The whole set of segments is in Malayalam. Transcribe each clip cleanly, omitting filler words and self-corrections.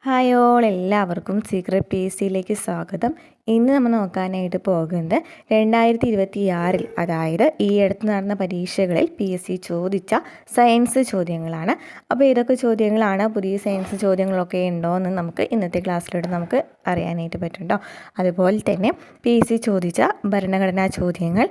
ഹായ് ഓൾ, എല്ലാവർക്കും സീക്രട്ട് പി എസ് സിയിലേക്ക് സ്വാഗതം. ഇന്ന് നമ്മൾ നോക്കാനായിട്ട് പോകുന്നത് 2026 അതായത് ഈ അടുത്ത് നടന്ന പരീക്ഷകളിൽ പി എസ് സി ചോദിച്ച സയൻസ് ചോദ്യങ്ങളാണ്. അപ്പോൾ ഏതൊക്കെ ചോദ്യങ്ങളാണ്, പുതിയ സയൻസ് ചോദ്യങ്ങളൊക്കെ ഉണ്ടോ എന്ന് നമുക്ക് ഇന്നത്തെ ക്ലാസ്സിലൂടെ നമുക്ക് അറിയാനായിട്ട് പറ്റുന്നുണ്ടോ. അതുപോലെ തന്നെ പി എസ് സി ചോദിച്ച ഭരണഘടനാ ചോദ്യങ്ങൾ,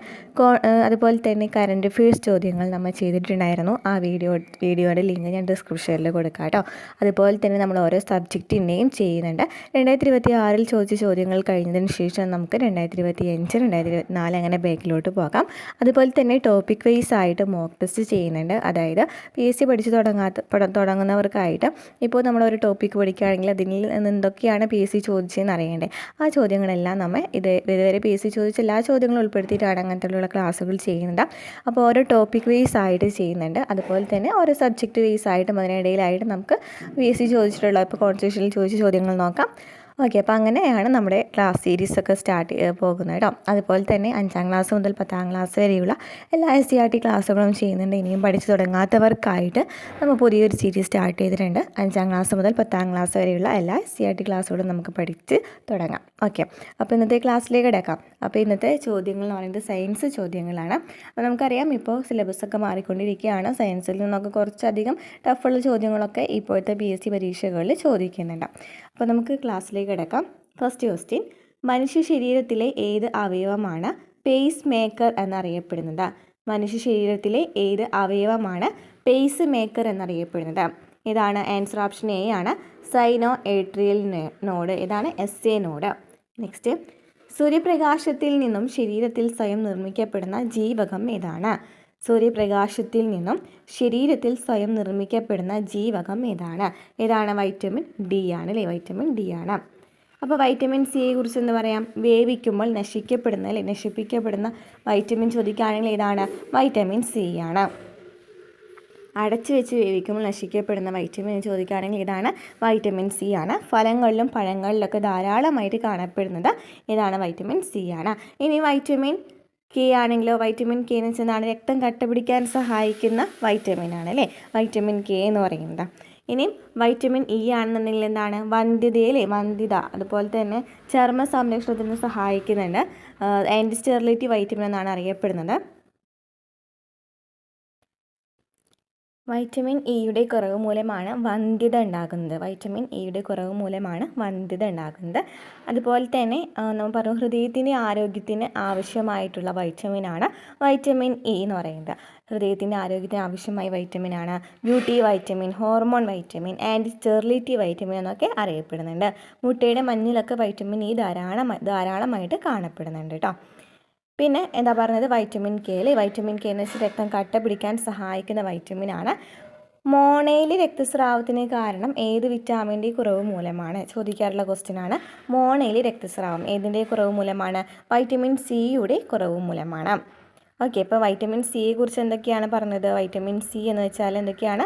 അതുപോലെ തന്നെ കറണ്ട് അഫയേഴ്സ് ചോദ്യങ്ങൾ നമ്മൾ ചെയ്തിട്ടുണ്ടായിരുന്നു. ആ വീഡിയോയുടെ ലിങ്ക് ഞാൻ ഡിസ്ക്രിപ്ഷനിൽ കൊടുക്കാം കേട്ടോ. അതുപോലെ തന്നെ നമ്മൾ ഓരോ സബ്ജക്റ്റിൻ്റെയും ചെയ്യുന്നുണ്ട്. 2026 ചോദിച്ച ചോദ്യങ്ങൾ കഴിഞ്ഞതിന് ശേഷം നമുക്ക് 2025, 2024 അങ്ങനെ ബാക്കിലോട്ട് പോകാം. അതുപോലെ തന്നെ ടോപ്പിക് വൈസ് ആയിട്ട് മോക്ക് ടെസ്റ്റ് ചെയ്യുന്നുണ്ട്. അതായത് പി എസ് സി പഠിച്ച് തുടങ്ങുന്നവർക്കായിട്ട് ഇപ്പോൾ നമ്മളൊരു ടോപ്പിക്ക് പഠിക്കുകയാണെങ്കിൽ അതിൽ നിന്ന് എന്തൊക്കെയാണ് പി എസ് സി ചോദിച്ചതെന്ന് അറിയേണ്ടത്. ആ ചോദ്യങ്ങളെല്ലാം നമ്മൾ ഇതുവരെ പി എസ് സി ചോദിച്ച എല്ലാ ചോദ്യങ്ങളും ഉൾപ്പെടുത്തിയിട്ടാണ് അങ്ങനത്തെയുള്ള ക്ലാസ്സുകൾ ചെയ്യുന്നുണ്ട്. അപ്പോൾ ഓരോ ടോപ്പിക് വൈസ് ആയിട്ട് ചെയ്യുന്നുണ്ട്. അതുപോലെ തന്നെ ഓരോ സബ്ജക്റ്റ് വൈസ് ആയിട്ടും അതിനിടയിലായിട്ട് നമുക്ക് പി എസ് സി ചോദിച്ചിട്ടുള്ള ഇപ്പോൾ കോൺസ്റ്റിറ്റ്യൂഷനിൽ ചോദിച്ച ചോദ്യങ്ങൾ നോക്കാം. ഓക്കെ, അപ്പോൾ അങ്ങനെയാണ് നമ്മുടെ ക്ലാസ് സീരീസൊക്കെ സ്റ്റാർട്ട് പോകുന്നത് കേട്ടോ. അതുപോലെ തന്നെ 5ാം ക്ലാസ് മുതൽ 10ാം ക്ലാസ് വരെയുള്ള എല്ലാ SCERT ക്ലാസ്സുകളും ചെയ്യുന്നുണ്ട്. ഇനിയും പഠിച്ചു തുടങ്ങാത്തവർക്കായിട്ട് നമ്മൾ പുതിയൊരു സീരീസ് സ്റ്റാർട്ട് ചെയ്തിട്ടുണ്ട്. 5ാം ക്ലാസ് മുതൽ 10ാം ക്ലാസ് വരെയുള്ള എല്ലാ SCERT ക്ലാസ്സുകളും നമുക്ക് പഠിച്ച് തുടങ്ങാം. ഓക്കെ, അപ്പോൾ ഇന്നത്തെ ക്ലാസ്സിലേക്ക് കിടക്കാം. അപ്പോൾ ഇന്നത്തെ ചോദ്യങ്ങൾ എന്ന് പറയുന്നത് സയൻസ് ചോദ്യങ്ങളാണ്. അപ്പോൾ നമുക്കറിയാം ഇപ്പോൾ സിലബസൊക്കെ മാറിക്കൊണ്ടിരിക്കുകയാണ്. സയൻസിൽ നിന്നൊക്കെ കുറച്ചധികം ടഫുള്ള ചോദ്യങ്ങളൊക്കെ ഇപ്പോഴത്തെ പി എസ് സി പരീക്ഷകളിൽ ചോദിക്കുന്നുണ്ട്. അപ്പോൾ നമുക്ക് ക്ലാസ്സിലേക്ക് കിടക്കാം. ഫസ്റ്റ് ക്വസ്റ്റ്യൻ, മനുഷ്യ ശരീരത്തിലെ ഏത് അവയവമാണ് പേസ് മേക്കർ എന്നറിയപ്പെടുന്നത്? മനുഷ്യ ശരീരത്തിലെ ഏത് അവയവമാണ് പേസ് മേക്കർ എന്നറിയപ്പെടുന്നത്? ഇതാണ് ആൻസർ. ഓപ്ഷൻ എ ആണ് സൈനോ ഏട്രിയൽ നോഡ്. ഇതാണ് SA നോഡ്. നെക്സ്റ്റ്, സൂര്യപ്രകാശത്തിൽ നിന്നും ശരീരത്തിൽ സ്വയം നിർമ്മിക്കപ്പെടുന്ന ജീവകം ഏതാണ്? സൂര്യപ്രകാശത്തിൽ നിന്നും ശരീരത്തിൽ സ്വയം നിർമ്മിക്കപ്പെടുന്ന ജീവകം ഏതാണ്? ഏതാണ്? വൈറ്റമിൻ ഡി ആണ് അല്ലേ? വൈറ്റമിൻ ഡി ആണ്. അപ്പോൾ വൈറ്റമിൻ സിയെ കുറിച്ച് എന്ന് പറയാം. വേവിക്കുമ്പോൾ നശിപ്പിക്കപ്പെടുന്ന വൈറ്റമിൻ ചോദിക്കുകയാണെങ്കിൽ ഏതാണ്? വൈറ്റമിൻ സി ആണ്. അടച്ചു വെച്ച് വേവിക്കുമ്പോൾ നശിക്കപ്പെടുന്ന വൈറ്റമിൻ ചോദിക്കുകയാണെങ്കിൽ ഇതാണ് വൈറ്റമിൻ സി ആണ്. ഫലങ്ങളിലും പഴങ്ങളിലൊക്കെ ധാരാളമായിട്ട് കാണപ്പെടുന്നത് ഇതാണ് വൈറ്റമിൻ സി ആണ്. ഇനി വൈറ്റമിൻ കെ ആണെങ്കിലോ, വൈറ്റമിൻ കെ എന്ന് വെച്ചാൽ രക്തം കട്ട പിടിക്കാൻ സഹായിക്കുന്ന വൈറ്റമിൻ ആണ് അല്ലേ, വൈറ്റമിൻ കെ എന്ന് പറയുന്നത്. ഇനി വൈറ്റമിൻ ഇ ആണെന്നുണ്ടെങ്കിൽ എന്താണ്? വന്ധ്യത, അതുപോലെ തന്നെ ചർമ്മ സംരക്ഷണത്തിന് സഹായിക്കുന്നുണ്ട്. ആൻറ്റി സ്റ്റെറിലിറ്റി വൈറ്റമിൻ എന്നാണ് അറിയപ്പെടുന്നത്. വൈറ്റമിൻ ഇയുടെ കുറവ് മൂലമാണ് വന്ധ്യത ഉണ്ടാകുന്നത്. വൈറ്റമിൻ ഇയുടെ കുറവ് മൂലമാണ് വന്ധ്യത ഉണ്ടാകുന്നത്. അതുപോലെ തന്നെ നമ്മൾ പറഞ്ഞു, ഹൃദയത്തിൻ്റെ ആരോഗ്യത്തിന് ആവശ്യമായിട്ടുള്ള വൈറ്റമിനാണ് വൈറ്റമിൻ ഇ എന്ന് പറയുന്നത്. ഹൃദയത്തിൻ്റെ ആരോഗ്യത്തിന് ആവശ്യമായ വൈറ്റമിനാണ് beauty vitamin, hormone vitamin, anti sterility vitamin എന്നൊക്കെ അറിയപ്പെടുന്നുണ്ട്. മുട്ടയുടെ മഞ്ഞിലൊക്കെ വൈറ്റമിൻ ഇ ധാരാളമായിട്ട് കാണപ്പെടുന്നുണ്ട് കേട്ടോ. പിന്നെ എന്താ പറഞ്ഞത്? വൈറ്റമിൻ കെ അല്ലേ. വൈറ്റമിൻ കെ എന്ന് വെച്ചാൽ രക്തം കട്ട പിടിക്കാൻ സഹായിക്കുന്ന വൈറ്റമിൻ ആണ്. മോണയിലെ രക്തസ്രാവത്തിന് കാരണം ഏത് വിറ്റാമിൻ്റെ കുറവ് മൂലമാണ്? ചോദിക്കാറുള്ള ക്വസ്റ്റ്യൻ ആണ്. മോണയിലെ രക്തസ്രാവം ഏതിൻ്റെ കുറവ് മൂലമാണ്? വൈറ്റമിൻ സിയുടെ കുറവ് മൂലമാണ്. ഓക്കെ, ഇപ്പോൾ വൈറ്റമിൻ സിയെ കുറിച്ച് എന്തൊക്കെയാണ് പറഞ്ഞത്? വൈറ്റമിൻ സി എന്ന് വെച്ചാൽ എന്തൊക്കെയാണ്?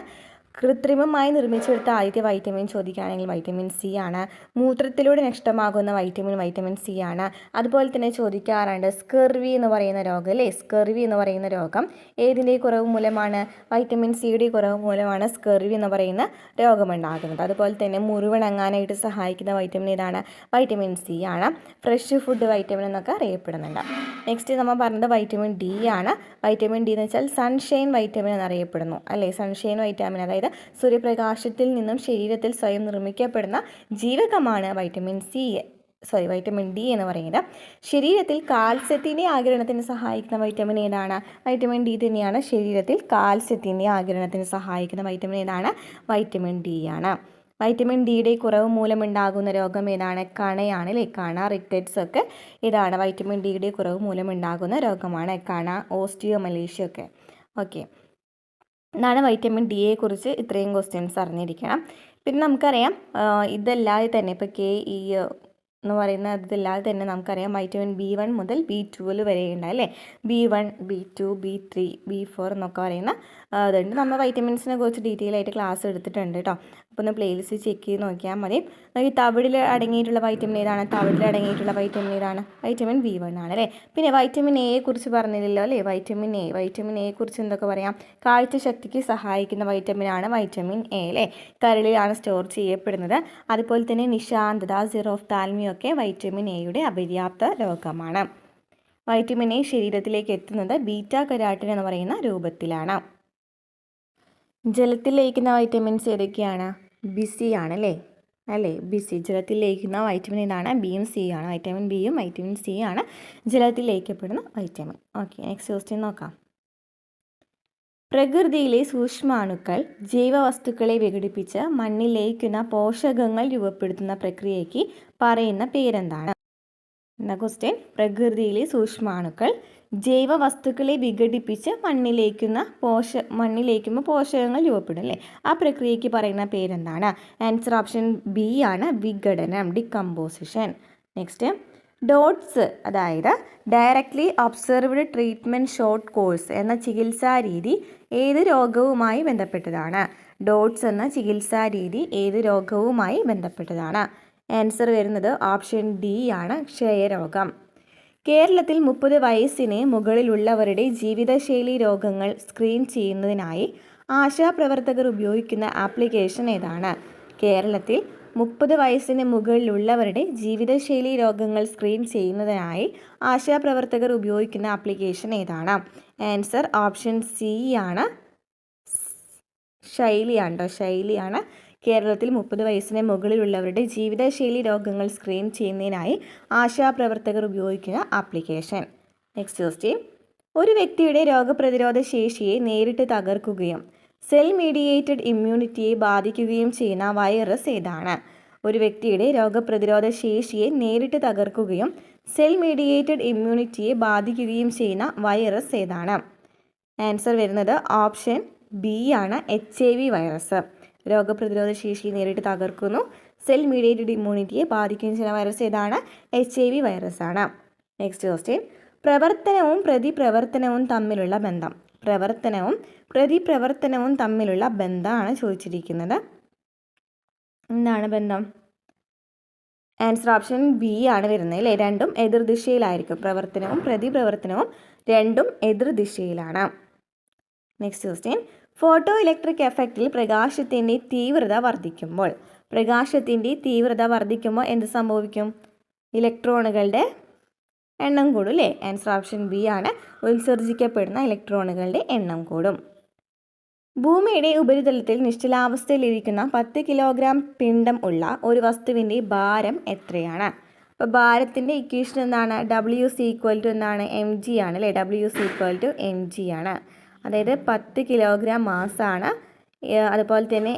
കൃത്രിമമായി നിർമ്മിച്ചെടുത്ത ആദ്യത്തെ വൈറ്റമിൻ ചോദിക്കുകയാണെങ്കിൽ വൈറ്റമിൻ സി ആണ്. മൂത്രത്തിലൂടെ നഷ്ടമാകുന്ന വൈറ്റമിൻ സി ആണ്. അതുപോലെ തന്നെ ചോദിക്കാറുണ്ട് സ്കർവി എന്ന് പറയുന്ന രോഗം അല്ലേ. സ്കർവി എന്ന് പറയുന്ന രോഗം ഏതിൻ്റെ കുറവ് മൂലമാണ്? വൈറ്റമിൻ സിയുടെ കുറവ് മൂലമാണ് സ്കർവി എന്ന് പറയുന്ന രോഗമുണ്ടാകുന്നത്. അതുപോലെ തന്നെ മുറിവുണങ്ങാനായിട്ട് സഹായിക്കുന്ന വൈറ്റമിൻ ഏതാണ്? വൈറ്റമിൻ സി ആണ്. ഫ്രഷ് ഫുഡ് വൈറ്റമിൻ എന്നൊക്കെ അറിയപ്പെടുന്നുണ്ട്. നെക്സ്റ്റ് നമ്മൾ പറഞ്ഞത് വൈറ്റമിൻ ഡി ആണ്. വൈറ്റമിൻ ഡി എന്ന് വെച്ചാൽ സൺഷൈൻ വൈറ്റമിൻ എന്നറിയപ്പെടുന്നു അല്ലേ. സൺഷൈൻ വൈറ്റമിൻ, അതായത് സൂര്യപ്രകാശത്തിൽ നിന്നും ശരീരത്തിൽ സ്വയം നിർമ്മിക്കപ്പെടുന്ന ജീവകമാണ് വൈറ്റമിൻ ഡി എന്ന് പറയുന്നത്. ശരീരത്തിൽ കാൽസ്യത്തിൻ്റെ ആഗിരണത്തിന് സഹായിക്കുന്ന വൈറ്റമിൻ ഏതാണ്? വൈറ്റമിൻ ഡി തന്നെയാണ്. ശരീരത്തിൽ കാൽസ്യത്തിൻ്റെ ആഗിരണത്തിന് സഹായിക്കുന്ന വൈറ്റമിൻ ഏതാണ്? വൈറ്റമിൻ ഡി ആണ്. വൈറ്റമിൻ ഡിയുടെ കുറവ് മൂലമുണ്ടാകുന്ന രോഗം ഏതാണ്? കണയാണ് അല്ലേ. കണ, റിക്കറ്റ്സ് ഒക്കെ ഇതാണ് വൈറ്റമിൻ ഡിയുടെ കുറവ് മൂലമുണ്ടാകുന്ന രോഗമാണ്. കണ, ഓസ്റ്റിയോമലേഷ്യ ഒക്കെ. ഓക്കെ, ഇതാണ് വൈറ്റമിൻ ഡിയെ കുറിച്ച് ഇത്രയും ക്വസ്റ്റ്യൻസ് അറിഞ്ഞിരിക്കണം. പിന്നെ നമുക്കറിയാം ഇതല്ലാതെ തന്നെ ഇപ്പോൾ KE എന്ന് പറയുന്ന ഇതല്ലാതെ തന്നെ നമുക്കറിയാം വൈറ്റമിൻ B1 മുതൽ B12 വരെ ഉണ്ട് അല്ലേ. B1, B2, B3, B4 എന്നൊക്കെ പറയുന്ന അതുണ്ട്. നമ്മൾ വൈറ്റമിൻസിനെ കുറിച്ച് ഡീറ്റെയിൽ ആയിട്ട് ക്ലാസ് എടുത്തിട്ടുണ്ട് കേട്ടോ. അപ്പോൾ ഒന്ന് പ്ലേലിസ്റ്റ് ചെക്ക് ചെയ്ത് നോക്കിയാൽ മതി. ഈ തവിടിൽ അടങ്ങിയിട്ടുള്ള വൈറ്റമിൻ ഏതാണ്? തവിടിൽ അടങ്ങിയിട്ടുള്ള വൈറ്റമിൻ ഏതാണ്? വൈറ്റമിൻ B1 ആണ് അല്ലേ. പിന്നെ വൈറ്റമിൻ എയെ കുറിച്ച് പറഞ്ഞില്ലല്ലോ അല്ലേ. വൈറ്റമിൻ എയെ കുറിച്ച് എന്തൊക്കെ പറയാം? കാഴ്ചശക്തിക്ക് സഹായിക്കുന്ന വൈറ്റമിനാണ് വൈറ്റമിൻ എ അല്ലേ. കരളിലാണ് സ്റ്റോർ ചെയ്യപ്പെടുന്നത്. അതുപോലെ തന്നെ നിശാന്തത, സിറോഫ്താൽമിയൊക്കെ വൈറ്റമിൻ എയുടെ അപര്യാപ്ത രോഗമാണ്. വൈറ്റമിൻ എ ശരീരത്തിലേക്ക് എത്തുന്നത് ബീറ്റാ കരോട്ടിൻ എന്ന് പറയുന്ന രൂപത്തിലാണ്. ജലത്തിൽ ലയിക്കുന്ന വൈറ്റമിൻസ് ഏതൊക്കെയാണ്? ബി-സി ആണല്ലേ അല്ലേ. ബി-സി ജലത്തിൽ ലയിക്കുന്ന വൈറ്റമിൻ ഏതാണ്? ബിയും സി ആണ്. വൈറ്റമിൻ ബിയും വൈറ്റമിൻ സി ആണ് ജലത്തിൽ ലയിക്കപ്പെടുന്ന വൈറ്റമിൻ. ഓക്കെ, നെക്സ്റ്റ് ക്വസ്റ്റ്യൻ നോക്കാം. പ്രകൃതിയിലെ സൂക്ഷ്മാണുക്കൾ ജൈവവസ്തുക്കളെ വിഘടിപ്പിച്ച് മണ്ണിൽ ലയിക്കുന്ന പോഷകങ്ങൾ രൂപപ്പെടുത്തുന്ന പ്രക്രിയയ്ക്ക് പറയുന്ന പേരെന്താണ്? എന്ന ക്വസ്റ്റ്യൻ. പ്രകൃതിയിലെ സൂക്ഷ്മാണുക്കൾ ജൈവവസ്തുക്കളെ വിഘടിപ്പിച്ച് മണ്ണിലേക്കുമ്പോൾ പോഷകങ്ങൾ രൂപപ്പെടും അല്ലേ. ആ പ്രക്രിയയ്ക്ക് പറയുന്ന പേരെന്താണ്? ആൻസർ ഓപ്ഷൻ ബി ആണ്, വിഘടനം, ഡികമ്പോസിഷൻ. നെക്സ്റ്റ്, ഡോട്ട്സ് അതായത് directly observed treatment short course എന്ന ചികിത്സാ രീതി ഏത് രോഗവുമായി ബന്ധപ്പെട്ടതാണ്? ഡോട്ട്സ് എന്ന ചികിത്സാ രീതി ഏത് രോഗവുമായി ബന്ധപ്പെട്ടതാണ്? ആൻസർ വരുന്നത് ഓപ്ഷൻ ഡി ആണ്, ക്ഷയരോഗം. കേരളത്തിൽ 30 വയസ്സിന് മുകളിലുള്ളവരുടെ ജീവിതശൈലി രോഗങ്ങൾ സ്ക്രീൻ ചെയ്യുന്നതിനായി ആശാപ്രവർത്തകർ ഉപയോഗിക്കുന്ന ആപ്ലിക്കേഷൻ ഏതാണ്? കേരളത്തിൽ 30 വയസ്സിന് മുകളിലുള്ളവരുടെ ജീവിതശൈലി രോഗങ്ങൾ സ്ക്രീൻ ചെയ്യുന്നതിനായി ആശാപ്രവർത്തകർ ഉപയോഗിക്കുന്ന ആപ്ലിക്കേഷൻ ഏതാണ്? ആൻസർ ഓപ്ഷൻ സി ആണ്, ശൈലിയാണ്. കേരളത്തിൽ 30 വയസ്സിന് മുകളിലുള്ളവരുടെ ജീവിതശൈലി രോഗങ്ങൾ സ്ക്രീൻ ചെയ്യുന്നതിനായി ആശാപ്രവർത്തകർ ഉപയോഗിക്കുന്ന ആപ്ലിക്കേഷൻ. Next question. ഒരു വ്യക്തിയുടെ രോഗപ്രതിരോധ ശേഷിയെ നേരിട്ട് തകർക്കുകയും സെൽ മീഡിയേറ്റഡ് ഇമ്മ്യൂണിറ്റിയെ ബാധിക്കുകയും ചെയ്യുന്ന വൈറസ് ഏതാണ്? ഒരു വ്യക്തിയുടെ രോഗപ്രതിരോധ ശേഷിയെ നേരിട്ട് തകർക്കുകയും സെൽ മീഡിയേറ്റഡ് ഇമ്മ്യൂണിറ്റിയെ ബാധിക്കുകയും ചെയ്യുന്ന വൈറസ് ഏതാണ്? ആൻസർ വരുന്നത് ഓപ്ഷൻ ബി ആണ്, HIV വൈറസ്. രോഗപ്രതിരോധ ശേഷിയെ നേരിട്ട് തകർക്കുന്നു, സെൽ മീഡിയേറ്റഡ് ഇമ്മ്യൂണിറ്റിയെ ബാധിക്കുകയും ചെയ്യുന്ന വൈറസ് ഏതാണ്? HIV വൈറസാണ്. Next question. പ്രവർത്തനവും പ്രതിപ്രവർത്തനവും തമ്മിലുള്ള ബന്ധം. പ്രവർത്തനവും പ്രതിപ്രവർത്തനവും തമ്മിലുള്ള ബന്ധമാണ് ചോദിച്ചിരിക്കുന്നത്. എന്താണ് ബന്ധം? ആൻസർ ഓപ്ഷൻ ബി ആണ് വരുന്നത് അല്ലേ. രണ്ടും എതിർദിശയിലായിരിക്കും. പ്രവർത്തനവും പ്രതിപ്രവർത്തനവും രണ്ടും എതിർദിശയിലാണ്. Next question. ഫോട്ടോ ഇലക്ട്രിക് എഫക്റ്റിൽ പ്രകാശത്തിൻ്റെ തീവ്രത വർദ്ധിക്കുമ്പോൾ എന്ത് സംഭവിക്കും? ഇലക്ട്രോണുകളുടെ എണ്ണം കൂടും അല്ലേ. ആൻസർ ഓപ്ഷൻ ബി ആണ്, ഉത്സർജിക്കപ്പെടുന്ന ഇലക്ട്രോണുകളുടെ എണ്ണം കൂടും. ഭൂമിയുടെ ഉപരിതലത്തിൽ നിശ്ചലാവസ്ഥയിലിരിക്കുന്ന 10 കിലോഗ്രാം പിണ്ഡം ഉള്ള ഒരു വസ്തുവിൻ്റെ ഭാരം എത്രയാണ്? അപ്പോൾ ഭാരത്തിൻ്റെ ഇക്വേഷൻ എന്താണ്? W= എന്താണ്? mg ആണ് അല്ലേ. W= mg ആണ്. അതായത് 10 കിലോഗ്രാം മാസാണ്. അതുപോലെ തന്നെ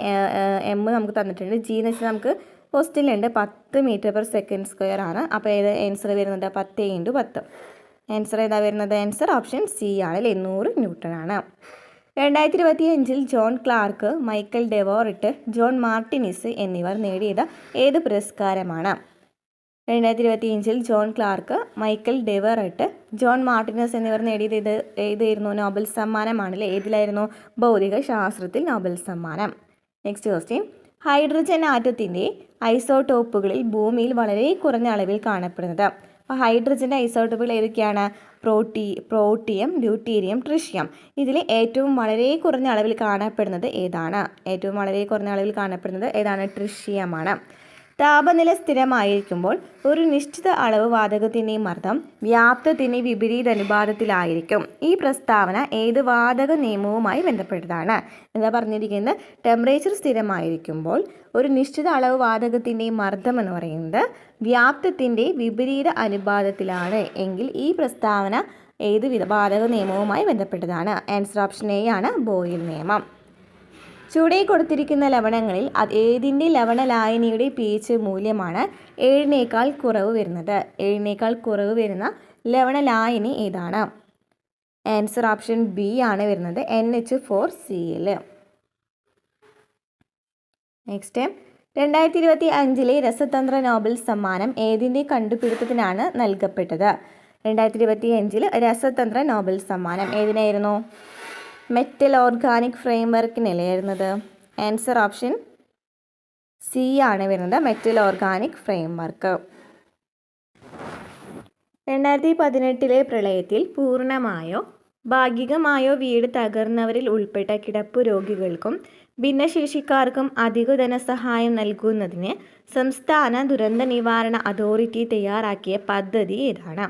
എം നമുക്ക് തന്നിട്ടുണ്ട്. ജി എന്ന് വെച്ചാൽ നമുക്ക് ക്വസ്റ്റ്യനിലുണ്ട് 10 മീറ്റർ/സെക്കൻഡ് ആണ്. അപ്പോൾ ഏത് ആൻസർ വരുന്നത്? 10 × 10. ആൻസർ ഏതാ വരുന്നത്? ആൻസർ ഓപ്ഷൻ സി ആണ് അല്ലേ, 100 ന്യൂട്ടൺ ആണ്. 2025 John Clarke, Michael Devoret, John Martinis എന്നിവർ നേടിയത് ഏത് പുരസ്കാരമാണ്? 2025 John Clarke, Michael Devoret, John Martinis എന്നിവർ നേടിയത് ഏതായിരുന്നു? നോബൽ സമ്മാനമാണല്ലേ. ഏതിലായിരുന്നു? ഭൗതിക ശാസ്ത്രത്തിൽ നോബൽ സമ്മാനം. Next question. ഹൈഡ്രജൻ ആറ്റത്തിൻ്റെ ഐസോട്ടോപ്പുകളിൽ ഭൂമിയിൽ വളരെ കുറഞ്ഞ അളവിൽ കാണപ്പെടുന്നത്. അപ്പോൾ ഹൈഡ്രജൻ്റെ ഐസോട്ടോപ്പുകൾ ഏതൊക്കെയാണ്? Protium, deuterium, tritium. ഇതിൽ ഏറ്റവും വളരെ കുറഞ്ഞ അളവിൽ കാണപ്പെടുന്നത് ഏതാണ്? ട്രിഷ്യമാണ്. താപനില സ്ഥിരമായിരിക്കുമ്പോൾ ഒരു നിശ്ചിത അളവ് വാതകത്തിൻ്റെ മർദ്ദം വ്യാപ്തത്തിന് വിപരീത അനുപാതത്തിലായിരിക്കും. ഈ പ്രസ്താവന ഏത് വാതക നിയമവുമായി ബന്ധപ്പെട്ടതാണ്? എന്താ പറഞ്ഞിരിക്കുന്നത്? ടെമ്പറേച്ചർ സ്ഥിരമായിരിക്കുമ്പോൾ ഒരു നിശ്ചിത അളവ് വാതകത്തിൻ്റെ മർദ്ദം എന്ന് പറയുന്നത് വ്യാപ്തത്തിൻ്റെ വിപരീത അനുപാതത്തിലാണ് എങ്കിൽ ഈ പ്രസ്താവന ഏത് വാതക നിയമവുമായി ബന്ധപ്പെട്ടതാണ്? ആൻസർ ഓപ്ഷൻ എ ആണ്, ബോയിൽ നിയമം. ചുവടെ കൊടുത്തിരിക്കുന്ന ലവണങ്ങളിൽ ഏതിൻ്റെ ലവണ ലായനിയുടെ pH മൂല്യമാണ് 7 കുറവ് വരുന്ന ലവണ ലായനി ഏതാണ്? ആൻസർ ഓപ്ഷൻ ബി ആണ് വരുന്നത്, NH4Cl. നെക്സ്റ്റ്, 2025 രസതന്ത്ര നോബൽ സമ്മാനം ഏതിൻ്റെ കണ്ടുപിടുത്തത്തിനാണ് നൽകപ്പെട്ടത്? 2025 രസതന്ത്ര നോബൽ സമ്മാനം ഏതിനായിരുന്നു? മെറ്റൽ ഓർഗാനിക് ഫ്രെയിംവർക്കിനല്ലേ ആയിരുന്നത്? ആൻസർ ഓപ്ഷൻ സി ആണ് വരുന്നത്, മെറ്റൽ ഓർഗാനിക് ഫ്രെയിംവർക്ക്. 2018 പ്രളയത്തിൽ പൂർണ്ണമായോ ഭാഗികമായോ വീട് തകർന്നവരിൽ ഉൾപ്പെട്ട കിടപ്പു രോഗികൾക്കും ഭിന്നശേഷിക്കാർക്കും അധിക ധനസഹായം നൽകുന്നതിന് സംസ്ഥാന ദുരന്ത നിവാരണ അതോറിറ്റി തയ്യാറാക്കിയ പദ്ധതി ഏതാണ്?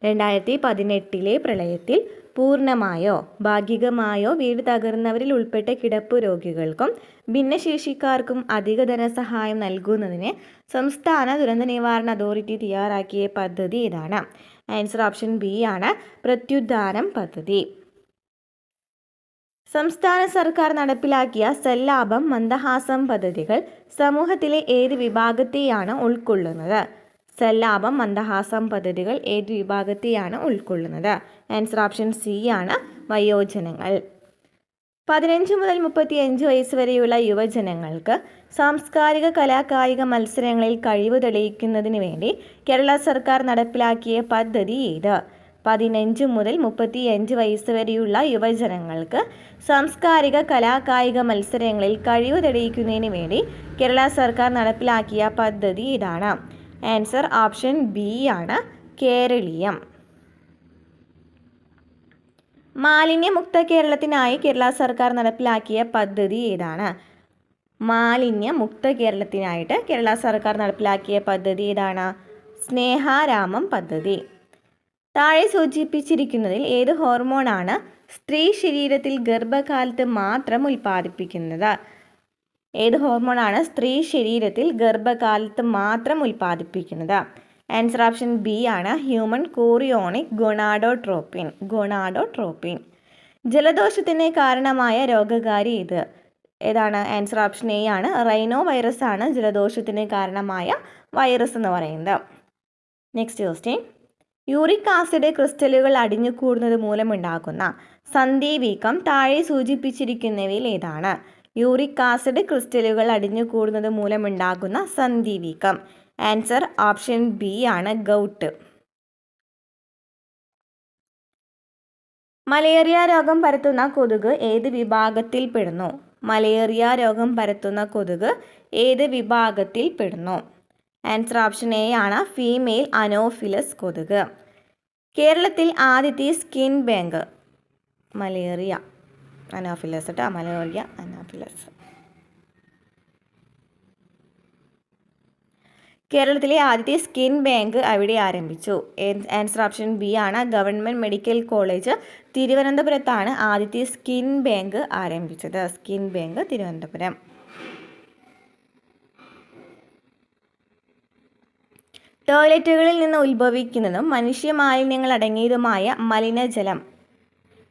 2018 പ്രളയത്തിൽ പൂർണ്ണമായോ ഭാഗികമായോ വീട് തകർന്നവരിൽ ഉൾപ്പെട്ട കിടപ്പു രോഗികൾക്കും ഭിന്നശേഷിക്കാർക്കും അധിക ധനസഹായം നൽകുന്നതിന് സംസ്ഥാന ദുരന്ത നിവാരണ അതോറിറ്റി തയ്യാറാക്കിയ പദ്ധതി ഏതാണ്? ആൻസർ ഓപ്ഷൻ ബി ആണ്, പ്രത്യുദ്ധാനം പദ്ധതി. സംസ്ഥാന സർക്കാർ നടപ്പിലാക്കിയ സല്ലാപം മന്ദഹാസം പദ്ധതികൾ സമൂഹത്തിലെ ഏത് വിഭാഗത്തെയാണ് ഉൾക്കൊള്ളുന്നത്? സല്ലാപം മന്ദഹാസം പദ്ധതികൾ ഏത് വിഭാഗത്തെയാണ് ഉൾക്കൊള്ളുന്നത്? ആൻസർ ഓപ്ഷൻ സി ആണ്, വയോജനങ്ങൾ. 15 മുതൽ 35 വയസ്സ് വരെയുള്ള യുവജനങ്ങൾക്ക് സാംസ്കാരിക കലാകായിക മത്സരങ്ങളിൽ കഴിവ് തെളിയിക്കുന്നതിന് വേണ്ടി കേരള സർക്കാർ നടപ്പിലാക്കിയ പദ്ധതി ഏത്? 15 മുതൽ 35 വയസ്സ് വരെയുള്ള യുവജനങ്ങൾക്ക് സാംസ്കാരിക കലാകായിക മത്സരങ്ങളിൽ കഴിവ് തെളിയിക്കുന്നതിന് വേണ്ടി കേരള സർക്കാർ നടപ്പിലാക്കിയ പദ്ധതി ഏതാണ്? ആൻസർ ഓപ്ഷൻ ബി ആണ്, കേരളീയം. മാലിന്യമുക്ത കേരളത്തിനായി കേരള സർക്കാർ നടപ്പിലാക്കിയ പദ്ധതി ഏതാണ്? മാലിന്യമുക്ത കേരളത്തിനായിട്ട് കേരള സർക്കാർ നടപ്പിലാക്കിയ പദ്ധതി ഏതാണ്? സ്നേഹാരാമം പദ്ധതി. താഴെ സൂചിപ്പിച്ചിരിക്കുന്നതിൽ ഏത് ഹോർമോണാണ് സ്ത്രീ ശരീരത്തിൽ ഗർഭകാലത്ത് മാത്രം ഉൽപ്പാദിപ്പിക്കുന്നത്? ഏത് ഹോർമോണാണ് സ്ത്രീ ശരീരത്തിൽ ഗർഭകാലത്ത് മാത്രം ഉൽപ്പാദിപ്പിക്കുന്നത്? ആൻസർ ഓപ്ഷൻ ബി ആണ്, ഹ്യൂമൻ കോറിയോണിക് ഗൊണാഡോട്രോപ്പിൻ. ജലദോഷത്തിന് കാരണമായ രോഗകാരി ഏതാണ്? ആൻസർ ഓപ്ഷൻ എ ആണ്, റൈനോ വൈറസ് ആണ് ജലദോഷത്തിന് കാരണമായ വൈറസ് എന്ന് പറയുന്നത്. നെക്സ്റ്റ് ക്വസ്റ്റ്യൻ, യൂറിക് ആസിഡ് ക്രിസ്റ്റലുകൾ അടിഞ്ഞുകൂടുന്നത് മൂലമുണ്ടാകുന്ന സന്ധിവീക്കം താഴെ സൂചിപ്പിച്ചിരിക്കുന്നവയിൽ ഏതാണ്? യൂറിക് ആസിഡ് ക്രിസ്റ്റലുകൾ അടിഞ്ഞുകൂടുന്നത് മൂലമുണ്ടാകുന്ന സന്ധിവീക്കം. ആൻസർ ഓപ്ഷൻ ബി ആണ്, ഗൗട്ട്. മലേറിയ രോഗം പരത്തുന്ന കൊതുക് ഏത് വിഭാഗത്തിൽ പെടുന്നു? മലേറിയ രോഗം പരത്തുന്ന കൊതുക് ഏത് വിഭാഗത്തിൽ പെടുന്നു? ആൻസർ ഓപ്ഷൻ എ ആണ്, ഫീമെയിൽ അനോഫിലസ് കൊതുക്. കേരളത്തിൽ ആദ്യത്തെ സ്കിൻ ബാങ്ക് മലേറിയ അനോഫിലസ് കേരളത്തിലെ ആദ്യത്തെ സ്കിൻ ബാങ്ക് അവിടെ ആരംഭിച്ചു? ആൻസർ ഓപ്ഷൻ ബി ആണ്, ഗവൺമെൻറ് മെഡിക്കൽ കോളേജ് തിരുവനന്തപുരത്താണ് ആദ്യത്തെ സ്കിൻ ബാങ്ക് ആരംഭിച്ചത്. സ്കിൻ ബാങ്ക് തിരുവനന്തപുരം. ടോയ്ലറ്റുകളിൽ നിന്ന് ഉത്ഭവിക്കുന്നതും മനുഷ്യ മാലിന്യങ്ങൾ അടങ്ങിയതുമായ മലിനജലം.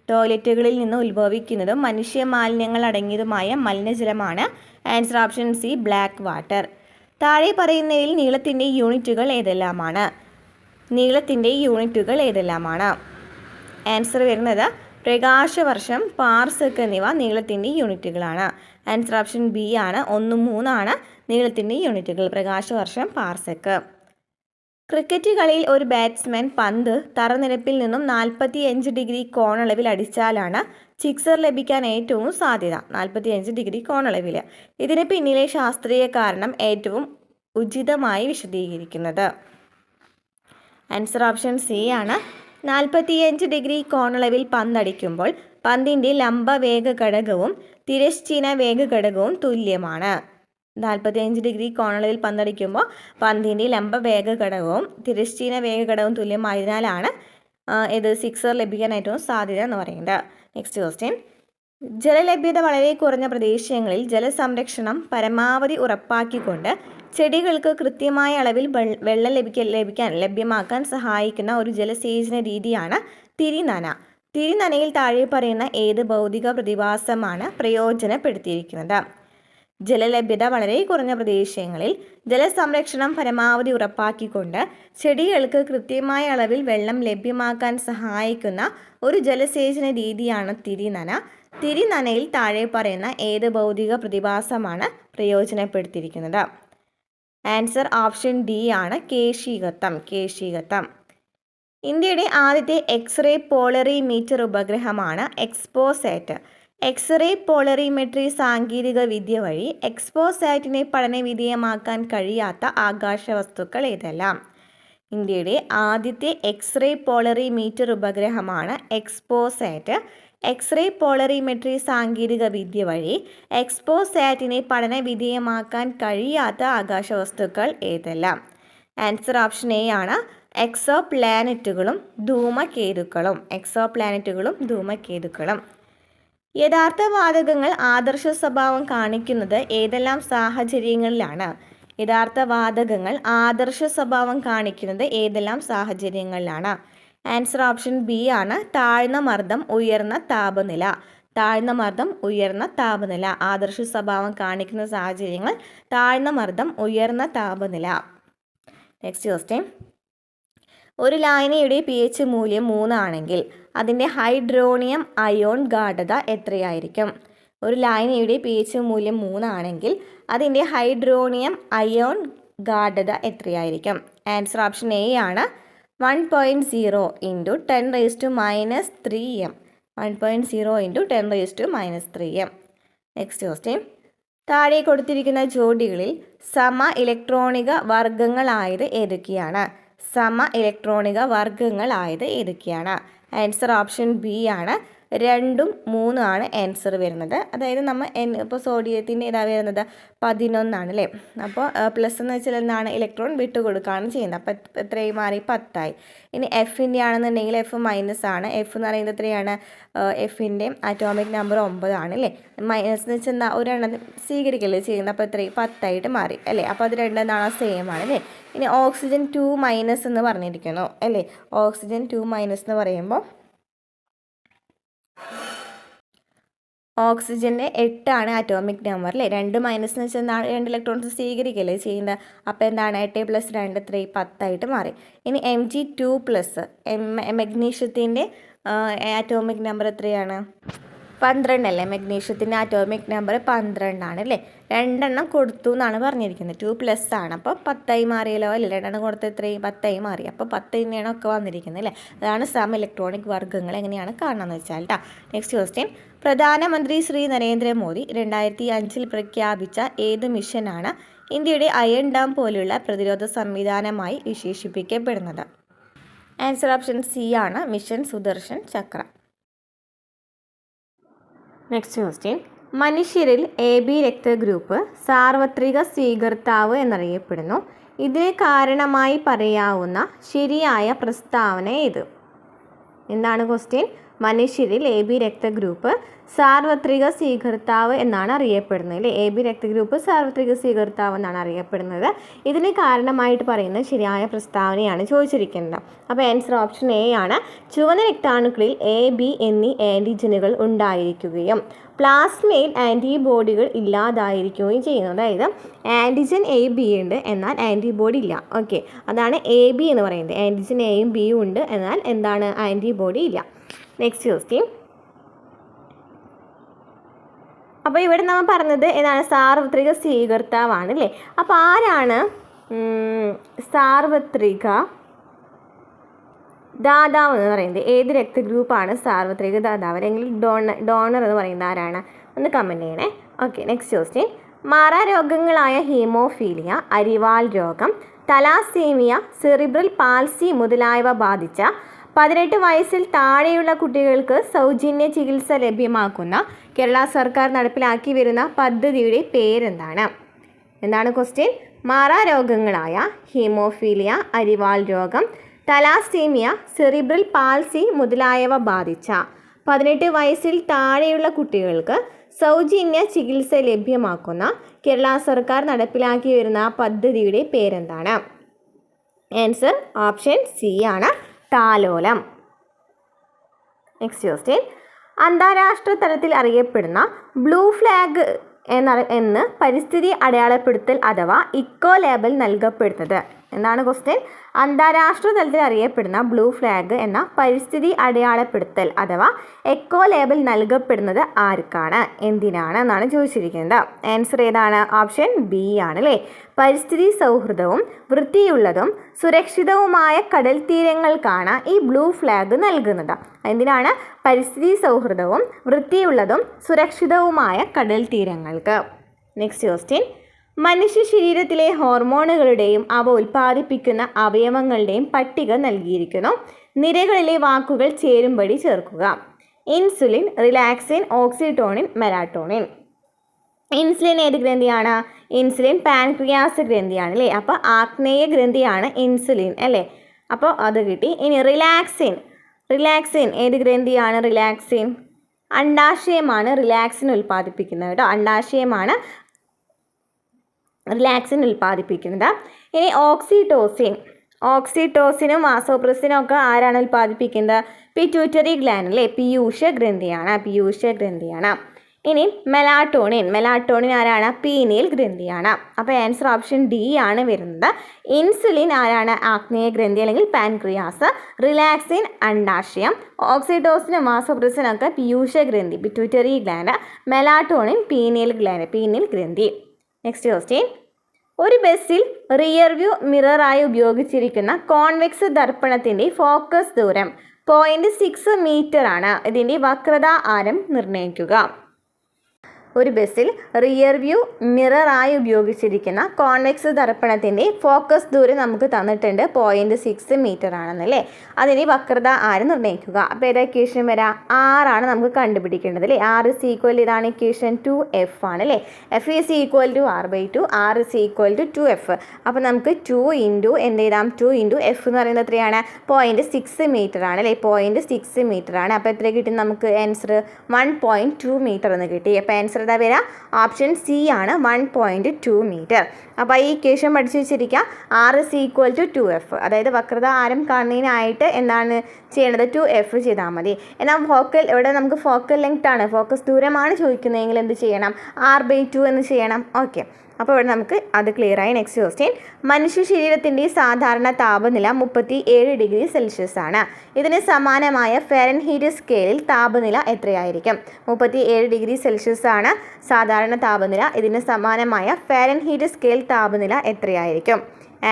ടോയ്ലറ്റുകളിൽ നിന്ന് ഉത്ഭവിക്കുന്നതും മനുഷ്യ മാലിന്യങ്ങൾ അടങ്ങിയതുമായ മലിനജലമാണ്. Answer option C, black water. താഴെ പറയുന്നതിൽ നീളത്തിൻ്റെ യൂണിറ്റുകൾ ഏതെല്ലാമാണ്? ആൻസർ വരുന്നത് പ്രകാശവർഷം, പാർസെക് എന്നിവ നീളത്തിൻ്റെ യൂണിറ്റുകളാണ്. ആൻസർ ഓപ്ഷൻ ബി ആണ്, 1, 3 ആണ് നീളത്തിൻ്റെ യൂണിറ്റുകൾ, പ്രകാശവർഷം, പാർസെക്. ക്രിക്കറ്റ് കളിയിൽ ഒരു ബാറ്റ്സ്മാൻ പന്ത് തറനിരപ്പിൽ നിന്നും 45 ഡിഗ്രി കോണളവിൽ അടിച്ചാലാണ് സിക്സർ ലഭിക്കാൻ ഏറ്റവും സാധ്യത. 45 ഡിഗ്രി കോണളവിൽ. ഇതിന് പിന്നിലെ ശാസ്ത്രീയ കാരണം ഏറ്റവും ഉചിതമായി വിശദീകരിക്കുന്നത്? ആൻസർ ഓപ്ഷൻ സി ആണ്, 45 ഡിഗ്രി കോണളവിൽ പന്തടിക്കുമ്പോൾ പന്തിൻ്റെ ലംബ വേഗഘടകവും തിരശ്ചീന വേഗഘടകവും തുല്യമാണ്. 45 ഡിഗ്രി കോണളവിൽ പന്തടിക്കുമ്പോൾ പന്തിൻ്റെ ലംബ വേഗഘടകവും തിരശ്ചീന വേഗഘടകവും തുല്യമായതിനാലാണ് ഇത് സിക്സർ ലഭിക്കാൻ ഏറ്റവും സാധ്യത എന്ന് പറയുന്നത്. നെക്സ്റ്റ് ക്വസ്റ്റ്യൻ, ജലലഭ്യത വളരെ കുറഞ്ഞ പ്രദേശങ്ങളിൽ ജലസംരക്ഷണം പരമാവധി ഉറപ്പാക്കിക്കൊണ്ട് ചെടികൾക്ക് കൃത്യമായ അളവിൽ വെള്ളം ലഭ്യമാക്കാൻ സഹായിക്കുന്ന ഒരു ജലസേചന രീതിയാണ് തിരിനന. തിരിനനയിൽ താഴെ പറയുന്ന ഏത് ഭൗതിക പ്രതിഭാസമാണ് പ്രയോജനപ്പെടുത്തിയിരിക്കുന്നത്? ജലലഭ്യത വളരെ കുറഞ്ഞ പ്രദേശങ്ങളിൽ ജലസംരക്ഷണം പരമാവധി ഉറപ്പാക്കിക്കൊണ്ട് ചെടികൾക്ക് കൃത്യമായ അളവിൽ വെള്ളം ലഭ്യമാക്കാൻ സഹായിക്കുന്ന ഒരു ജലസേചന രീതിയാണ് തിരിനന. തിരിനനയിൽ താഴെ പറയുന്ന ഏത് ഭൗതിക പ്രതിഭാസമാണ് പ്രയോജനപ്പെടുത്തിയിരിക്കുന്നത്? ആൻസർ ഓപ്ഷൻ ഡി ആണ്, കേശികത്വം. ഇന്ത്യയുടെ ആദ്യത്തെ എക്സ്റേ പോളറിമീറ്റർ ഉപഗ്രഹമാണ് എക്സ്പോസാറ്റ്. എക്സ്റേ പോളറിമെട്രി സാങ്കേതിക വിദ്യ വഴി എക്സ്പോസാറ്റിനെ പഠനവിധേയമാക്കാൻ കഴിയാത്ത ആകാശവസ്തുക്കൾ ഏതെല്ലാം? ഇന്ത്യയുടെ ആദ്യത്തെ എക്സ്റേ പോളറിമീറ്റർ ഉപഗ്രഹമാണ് എക്സ്പോസാറ്റ്. എക്സ്റേ പോളറിമെട്രി സാങ്കേതിക വിദ്യ വഴി എക്സ്പോസാറ്റിനെ പഠനവിധേയമാക്കാൻ കഴിയാത്ത ആകാശവസ്തുക്കൾ ഏതെല്ലാം? ആൻസർ ഓപ്ഷൻ എ ആണ്. എക്സോ പ്ലാനറ്റുകളും ധൂമകേതുക്കളും. യഥാർത്ഥ വാതകങ്ങൾ ആദർശ സ്വഭാവം കാണിക്കുന്നത് ഏതെല്ലാം സാഹചര്യങ്ങളിലാണ്? യഥാർത്ഥ വാതകങ്ങൾ ആദർശ സ്വഭാവം കാണിക്കുന്നത് ഏതെല്ലാം സാഹചര്യങ്ങളിലാണ്? ആൻസർ ഓപ്ഷൻ ബി ആണ്. താഴ്ന്ന മർദ്ദം, ഉയർന്ന താപനില. ആദർശ സ്വഭാവം കാണിക്കുന്ന സാഹചര്യങ്ങൾ താഴ്ന്ന മർദ്ദം, ഉയർന്ന താപനില. Next question. ഒരു ലായനിയുടെ pH മൂല്യം 3 ആണെങ്കിൽ അതിൻ്റെ ഹൈഡ്രോണിയം അയോൺ ഗാഢത എത്രയായിരിക്കും? ഒരു ലായനിയുടെ pH മൂല്യം 3 ആണെങ്കിൽ അതിൻ്റെ ഹൈഡ്രോണിയം അയോൺ ഗാഢത എത്രയായിരിക്കും? ആൻസർ ഓപ്ഷൻ എ ആണ്. 1.0 × 10⁻³ m. 1.0 × 10⁻³ m. Next question. താഴെ കൊടുത്തിരിക്കുന്ന ജോഡികളിൽ സമ ഇലക്ട്രോണിക വർഗ്ഗങ്ങളായത് ഏതൊക്കെയാണ്? ആൻസർ ഓപ്ഷൻ ബി ആണ്. 2ഉം 3ഉം ആണ് ആൻസർ വരുന്നത്. അതായത് നമ്മൾ ഇപ്പോൾ സോഡിയത്തിൻ്റെ ഏതാ വരുന്നത് 11 ആണ് അല്ലേ? അപ്പോൾ പ്ലസ് എന്ന് വെച്ചാൽ എന്താണ്? ഇലക്ട്രോൺ വിട്ടുകൊടുക്കുകയാണ് ചെയ്യുന്നത്. അപ്പോൾ എത്രയായി മാറി? 10 ആയി. ഇനി എഫിൻ്റെ ആണെന്നുണ്ടെങ്കിൽ എഫ് മൈനസ് ആണ്. എഫ് എന്ന് പറയുന്നത് എത്രയാണ്? എഫിൻ്റെ അറ്റോമിക് നമ്പർ 9 ആണ് അല്ലേ? മൈനസ് എന്ന് വെച്ചാൽ എന്താ? ഒരെണ്ണം സ്വീകരിക്കല്ലേ ചെയ്യുന്നത്. അപ്പോൾ എത്രയും 10 ആയിട്ട് മാറി അല്ലേ? അപ്പോൾ അത് രണ്ടെന്നാണ് സെയിം ആണ് അല്ലേ? ഇനി ഓക്സിജൻ 2- എന്ന് പറഞ്ഞിരിക്കുന്നു അല്ലേ? ഓക്സിജൻ 2- എന്ന് പറയുമ്പോൾ ഓക്സിജൻ്റെ 8 ആണ് അറ്റോമിക് നമ്പർ അല്ലേ? 2 മൈനസ് എന്ന് വെച്ചാൽ എന്താണ്? 2 ഇലക്ട്രോൺസ് സ്വീകരിക്കല്ലേ ചെയ്യുന്നത്. അപ്പോൾ എന്താണ്? 8 + 2 3 10 ആയിട്ട് മാറി. ഇനി Mg2+, മഗ്നീഷ്യത്തിൻ്റെ അറ്റോമിക് നമ്പർ എത്രയാണ്? 12 അല്ലേ? മഗ്നീഷ്യത്തിൻ്റെ അറ്റോമിക് നമ്പർ 12 ആണ് അല്ലേ? 2 എണ്ണം കൊടുത്തു എന്നാണ് പറഞ്ഞിരിക്കുന്നത്. 2+ ആണ്. അപ്പോൾ 10 ആയി മാറിയല്ലോ അല്ലേ? 2 എണ്ണം കൊടുത്ത് എത്രയും 10 ആയി മാറി. അപ്പോൾ 10 തന്നെയാണ് ഒക്കെ വന്നിരിക്കുന്നത് അല്ലേ? അതാണ് സമ ഇലക്ട്രോണിക് വർഗ്ഗങ്ങൾ എങ്ങനെയാണ് കാണുന്നത് വെച്ചാൽ കേട്ടോ. Next question. പ്രധാനമന്ത്രി ശ്രീ നരേന്ദ്രമോദി 2005 പ്രഖ്യാപിച്ച ഏത് മിഷനാണ് ഇന്ത്യയുടെ അയൺ ഡാം പോലുള്ള പ്രതിരോധ സംവിധാനമായി വിശേഷിപ്പിക്കപ്പെടുന്നത്? ആൻസർ ഓപ്ഷൻ സി ആണ്. Mission Sudarshan Chakra. Next question. മനുഷ്യരിൽ AB രക്തഗ്രൂപ്പ് സാർവത്രിക സ്വീകർത്താവ് എന്നറിയപ്പെടുന്നു. ഇതിന് കാരണമായി പറയാവുന്ന ശരിയായ പ്രസ്താവന ഏത്? എന്താണ് ക്വസ്റ്റ്യൻ? മനുഷ്യരിൽ AB രക്തഗ്രൂപ്പ് സാർവത്രിക സ്വീകർത്താവ് എന്നാണ് അറിയപ്പെടുന്നത് അല്ലേ? AB രക്തഗ്രൂപ്പ് സാർവത്രിക സ്വീകർത്താവ് എന്നാണ് അറിയപ്പെടുന്നത്. ഇതിന് കാരണമായിട്ട് പറയുന്ന ശരിയായ പ്രസ്താവനയാണ് ചോദിച്ചിരിക്കുന്നത്. അപ്പോൾ ആൻസർ ഓപ്ഷൻ എ ആണ്. ചുവന്ന രക്താണുക്കളിൽ AB എന്നീ ആൻറ്റിജനുകൾ ഉണ്ടായിരിക്കുകയും പ്ലാസ്മയിൽ ആൻറ്റിബോഡികൾ ഇല്ലാതായിരിക്കുകയും ചെയ്യുന്നു. അതായത് ആൻറ്റിജൻ AB ഉണ്ട്, എന്നാൽ ആൻറ്റിബോഡി ഇല്ല. ഓക്കെ, അതാണ് AB എന്ന് പറയുന്നത്. ആൻറ്റിജൻ Aയും Bയും ഉണ്ട്, എന്നാൽ എന്താണ്? ആൻറ്റിബോഡി ഇല്ല. Next question. അപ്പോൾ ഇവിടെ നമ്മൾ പറഞ്ഞത് ഏതാണ്? സാർവത്രിക സ്വീകർത്താവാണ് അല്ലേ? അപ്പോൾ ആരാണ് സാർവത്രിക ദാതാവ് എന്ന് പറയുന്നത്? ഏത് രക്തഗ്രൂപ്പാണ് സാർവത്രിക ദാതാവ് അല്ലെങ്കിൽ ഡോണർ എന്ന് പറയുന്നത് ആരാണ്? ഒന്ന് കമൻറ്റ് ചെയ്യണേ. Okay, next question. മാറാരോഗങ്ങളായ ഹീമോഫീലിയ, അരിവാൾ രോഗം, തലാസീമിയ, സെറിബ്രൽ പാൾസി മുതലായവ ബാധിച്ച 18 വയസ്സിൽ താഴെയുള്ള കുട്ടികൾക്ക് സൗജന്യ ചികിത്സ ലഭ്യമാക്കുന്ന കേരള സർക്കാർ നടപ്പിലാക്കി വരുന്ന പദ്ധതിയുടെ പേരെന്താണ്? എന്താണ് ക്വസ്റ്റ്യൻ? മാറാരോഗങ്ങളായ ഹീമോഫീലിയ, അരിവാൾ രോഗം, തലാസീമിയ, സെറിബ്രൽ പാൾസി മുതലായവ ബാധിച്ച 18 വയസ്സിൽ താഴെയുള്ള കുട്ടികൾക്ക് സൗജന്യ ചികിത്സ ലഭ്യമാക്കുന്ന കേരള സർക്കാർ നടപ്പിലാക്കി വരുന്ന പദ്ധതിയുടെ പേരെന്താണ്? ആൻസർ ഓപ്ഷൻ സി ആണ്. താലോലം. Next question. അന്താരാഷ്ട്ര തലത്തിൽ അറിയപ്പെടുന്ന ബ്ലൂ ഫ്ലാഗ് എന്ന് പരിസ്ഥിതി അടയാളപ്പെടുത്തൽ അഥവാ ഇക്കോ ലേബൽ നൽകപ്പെടുന്നത്? എന്താണ് ക്വസ്റ്റ്യൻ? അന്താരാഷ്ട്ര തലത്തിൽ അറിയപ്പെടുന്ന ബ്ലൂ ഫ്ലാഗ് എന്ന പരിസ്ഥിതി അടയാളപ്പെടുത്തൽ അഥവാ എക്കോ ലേബൽ നൽകപ്പെടുന്നത് ആർക്കാണ്, എന്തിനാണ് എന്നാണ് ചോദിച്ചിരിക്കുന്നത്. ആൻസർ ഏതാണ്? ഓപ്ഷൻ ബി ആണ് അല്ലേ. പരിസ്ഥിതി സൗഹൃദവും വൃത്തിയുള്ളതും സുരക്ഷിതവുമായ കടൽ തീരങ്ങൾക്കാണ് ഈ ബ്ലൂ ഫ്ലാഗ് നൽകുന്നത്. എന്തിനാണ്? പരിസ്ഥിതി സൗഹൃദവും വൃത്തിയുള്ളതും സുരക്ഷിതവുമായ കടൽ തീരങ്ങൾക്ക്. Next question. മനുഷ്യ ശരീരത്തിലെ ഹോർമോണുകളുടെയും അവ ഉൽപ്പാദിപ്പിക്കുന്ന അവയവങ്ങളുടെയും പട്ടിക നൽകിയിരിക്കുന്നു. നിരകളിലെ വാക്കുകൾ ചേരുംപടി ചേർക്കുക. Insulin, relaxin, oxytocin, melatonin. Insulin ഏത് ഗ്രന്ഥിയാണ്? ഇൻസുലിൻ പാൻക്രിയാസ് ഗ്രന്ഥിയാണ് അല്ലേ. അപ്പോൾ ആഗ്നേയ ഗ്രന്ഥിയാണ് ഇൻസുലിൻ അല്ലേ. അപ്പോൾ അത് കിട്ടി. ഇനി റിലാക്സിൻ ഏത് ഗ്രന്ഥിയാണ്? റിലാക്സിൻ അണ്ടാശയമാണ് റിലാക്സിൻ ഉൽപ്പാദിപ്പിക്കുന്നത് കേട്ടോ. അണ്ടാശയമാണ് റിലാക്സിൻ ഉൽപ്പാദിപ്പിക്കുന്നത്. ഇനി ഓക്സിറ്റോസിനും വാസോപ്രസിനും ഒക്കെ ആരാണ് ഉൽപ്പാദിപ്പിക്കുന്നത്? പിറ്റ്യൂട്ടറി ഗ്ലാൻഡ് അല്ലേ. പീയൂഷ ഗ്രന്ഥിയാണ്. ഇനി മെലാറ്റോണിൻ ആരാണ്? പീനിയൽ ഗ്രന്ഥിയാണ്. അപ്പോൾ ആൻസർ ഓപ്ഷൻ ഡി ആണ് വരുന്നത്. ഇൻസുലിൻ ആരാണ്? ആഗ്നേയ ഗ്രന്ഥി അല്ലെങ്കിൽ പാൻക്രിയാസ്. റിലാക്സിൻ അണ്ടാശയം. ഓക്സിറ്റോസിനും വാസോപ്രസിനൊക്കെ പീയൂഷ ഗ്രന്ഥി പിറ്റ്യൂട്ടറി ഗ്ലാൻഡ്. മെലാറ്റോണിൻ പീനിയൽ ഗ്രന്ഥി. Next question. ഒരു ബസ്സിൽ റിയർ വ്യൂ മിററായി ഉപയോഗിച്ചിരിക്കുന്ന കോൺവെക്സ് ദർപ്പണത്തിൻ്റെ ഫോക്കസ് ദൂരം 0.6 മീറ്റർ ആണ്. ഇതിൻ്റെ വക്രത ആരം നിർണ്ണയിക്കുക. ഒരു ബസ്സിൽ റിയർ വ്യൂ മിററായി ഉപയോഗിച്ചിരിക്കുന്ന കോൺവെക്സ് ദർപ്പണത്തിൻ്റെ ഫോക്കസ് ദൂരം നമുക്ക് തന്നിട്ടുണ്ട് 0.6 മീറ്റർ ആണെന്നല്ലേ. അതിന് വക്രത ആരം നിർണ്ണയിക്കുക. അപ്പോൾ ഏതാ ഇക്വേഷൻ വരാം? ആറാണ് നമുക്ക് കണ്ടുപിടിക്കേണ്ടത് അല്ലേ. ആർ ഇസ് ഈക്വൽ ഇതാണ് ഇക്വേഷൻ 2f ആണ് അല്ലേ. F is equal to r/2, r is equal to 2f. അപ്പോൾ നമുക്ക് 2 ഇൻറ്റു എന്ത് ചെയ്താം? 2 ഇൻറ്റു എഫ് എന്ന് പറയുന്നത് എത്രയാണ്? 0.6 മീറ്റർ ആണ് അല്ലേ. 0.6 മീറ്റർ ആണ്. അപ്പോൾ എത്ര കിട്ടും നമുക്ക്? ആൻസർ 1.2 മീറ്റർ എന്ന് കിട്ടി. അപ്പോൾ ആൻസർ ഏതാ വരിക? ഓപ്ഷൻ സി ആണ് 1.2 മീറ്റർ. അപ്പോൾ ഈ ഇക്വേഷൻ പഠിച്ചു വെച്ചിരിക്കുക. R is equal to 2f. അതായത് വക്രത ആരം കാണുന്നതിനായിട്ട് എന്താണ് ചെയ്യേണ്ടത്? 2f ചെയ്താൽ മതി. എന്നാൽ ഇവിടെ നമുക്ക് ഫോക്കൽ ലെങ്ത് ആണ്, ഫോക്കസ് ദൂരമാണ് ചോദിക്കുന്നതെങ്കിൽ എന്ത് ചെയ്യണം? r/2 എന്ന് ചെയ്യണം. ഓക്കെ, അപ്പോൾ ഇവിടെ നമുക്ക് അത് ക്ലിയറായി. Next question. മനുഷ്യ ശരീരത്തിൻ്റെ സാധാരണ താപനില 37 ഡിഗ്രി സെൽഷ്യസ് ആണ്. ഇതിന് സമാനമായ ഫാരൻഹീറ്റ് സ്കെയിലിൽ താപനില എത്രയായിരിക്കും? 37 ഡിഗ്രി സെൽഷ്യസ് ആണ് സാധാരണ താപനില. ഇതിന് സമാനമായ ഫാരൻഹീറ്റ് സ്കെയിൽ താപനില എത്രയായിരിക്കും?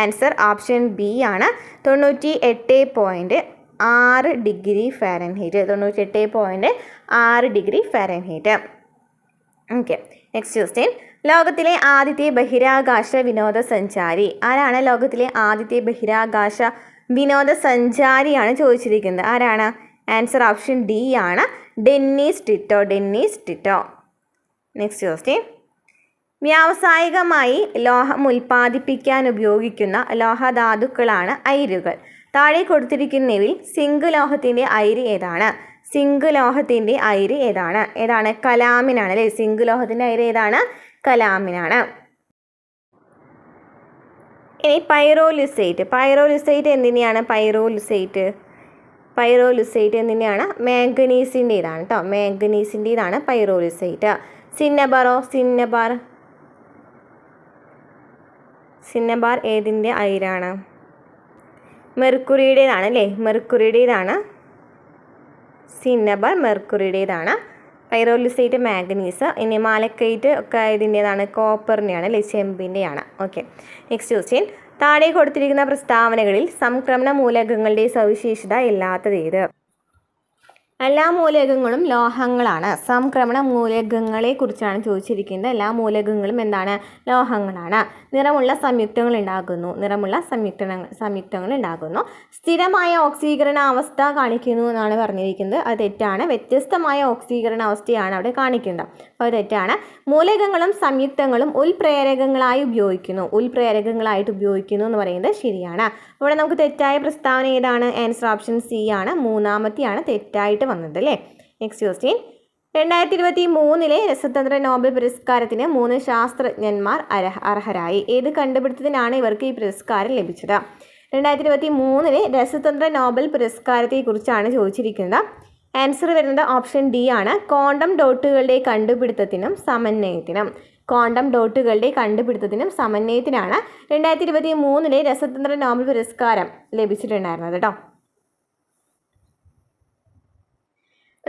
ആൻസർ ഓപ്ഷൻ ബി ആണ് 98.6 degree Fahrenheit. 98.6 degree Fahrenheit. Okay, next question. ലോകത്തിലെ ആദ്യത്തെ ബഹിരാകാശ വിനോദസഞ്ചാരി ആരാണ്? ലോകത്തിലെ ആദ്യത്തെ ബഹിരാകാശ വിനോദസഞ്ചാരിയാണ് ചോദിച്ചിരിക്കുന്നത്. ആരാണ്? ആൻസർ ഓപ്ഷൻ ഡി ആണ് ഡെന്നിസ് ടിറ്റോ. Next question. വ്യാവസായികമായി ലോഹം ഉൽപ്പാദിപ്പിക്കാൻ ഉപയോഗിക്കുന്ന ലോഹധാതുക്കളാണ് അയിരുകൾ. താഴെ കൊടുത്തിരിക്കുന്നവയിൽ സിങ്ക് ലോഹത്തിൻ്റെ അയിര് ഏതാണ്? ഏതാണ്? കലാമിനാണ് അല്ലേ. സിങ്ക് ലോഹത്തിൻ്റെ അയിര് ഏതാണ്? കലാമിനാണ്. ഇനി പൈറോലുസൈറ്റ് എന്തിനെയാണ്? പൈറോലുസൈറ്റ് എന്തിനെയാണ്? മാംഗനീസിൻ്റെതാണ് കേട്ടോ. മാംഗനീസിൻ്റെതാണ് പൈറോലുസൈറ്റ്. സിന്നബാർ ഏതിൻ്റെ അയിരാണ്? മെർക്കുറിയുടേതാണ് അല്ലേ. സിന്നബാർ മെർക്കുറിയുടേതാണ്. പൈറോലുസൈറ്റ് മാംഗനീസ്. ഇനി മാലക്കൈറ്റ് ഒക്കെ ഇതിൻ്റെതാണ്? കോപ്പറിൻ്റെയാണ് അല്ലേ, ചെമ്പിൻ്റെയാണ്. Okay, next question. താഴെ കൊടുത്തിരിക്കുന്ന പ്രസ്താവനകളിൽ സംക്രമണ മൂലകങ്ങളുടെ സവിശേഷത ഇല്ലാത്തത് ഏത്? എല്ലാ മൂലകങ്ങളും ലോഹങ്ങളാണ്. സംക്രമണ മൂലകങ്ങളെ കുറിച്ചാണ് ചോദിച്ചിരിക്കുന്നത്. എല്ലാ മൂലകങ്ങളും എന്താണ്? ലോഹങ്ങളാണ്. നിറമുള്ള സംയുക്തങ്ങൾ ഉണ്ടാകുന്നു. സ്ഥിരമായ ഓക്സീകരണ അവസ്ഥ കാണിക്കുന്നു എന്നാണ് പറഞ്ഞിരിക്കുന്നത്. അത് തെറ്റാണ്. വ്യത്യസ്തമായ ഓക്സീകരണ അവസ്ഥയാണ് അവിടെ കാണിക്കുന്നത്. അപ്പോൾ അത് തെറ്റാണ്. മൂലകങ്ങളും സംയുക്തങ്ങളും ഉൽപ്രേരകങ്ങളായിട്ട് ഉപയോഗിക്കുന്നു എന്ന് പറയുന്നത് ശരിയാണ്. ഇവിടെ നമുക്ക് തെറ്റായ പ്രസ്താവന ഏതാണ്? ആൻസർ ഓപ്ഷൻ സി ആണ്. മൂന്നാമത്തെയാണ് തെറ്റായിട്ട് വന്നത് അല്ലേ. Next question. 2023 രസതന്ത്ര നോബൽ പുരസ്കാരത്തിന് 3 ശാസ്ത്രജ്ഞന്മാർ അർഹരായി. ഏത് കണ്ടുപിടുത്തത്തിനാണ് ഇവർക്ക് ഈ പുരസ്കാരം ലഭിച്ചത്? 2023 രസതന്ത്ര നോബൽ പുരസ്കാരത്തെക്കുറിച്ചാണ് ചോദിച്ചിരിക്കുന്നത്. ആൻസർ വരുന്നത് ഓപ്ഷൻ ഡി ആണ്. ക്വാണ്ടം ഡോട്ടുകളുടെ കണ്ടുപിടുത്തത്തിനും സമന്വയത്തിനും. ക്വാണ്ടം ഡോട്ടുകളുടെ കണ്ടുപിടുത്തത്തിനും സമന്വയത്തിനാണ് 2023 രസതന്ത്ര നോബൽ പുരസ്കാരം ലഭിച്ചിട്ടുണ്ടായിരുന്നത് കേട്ടോ.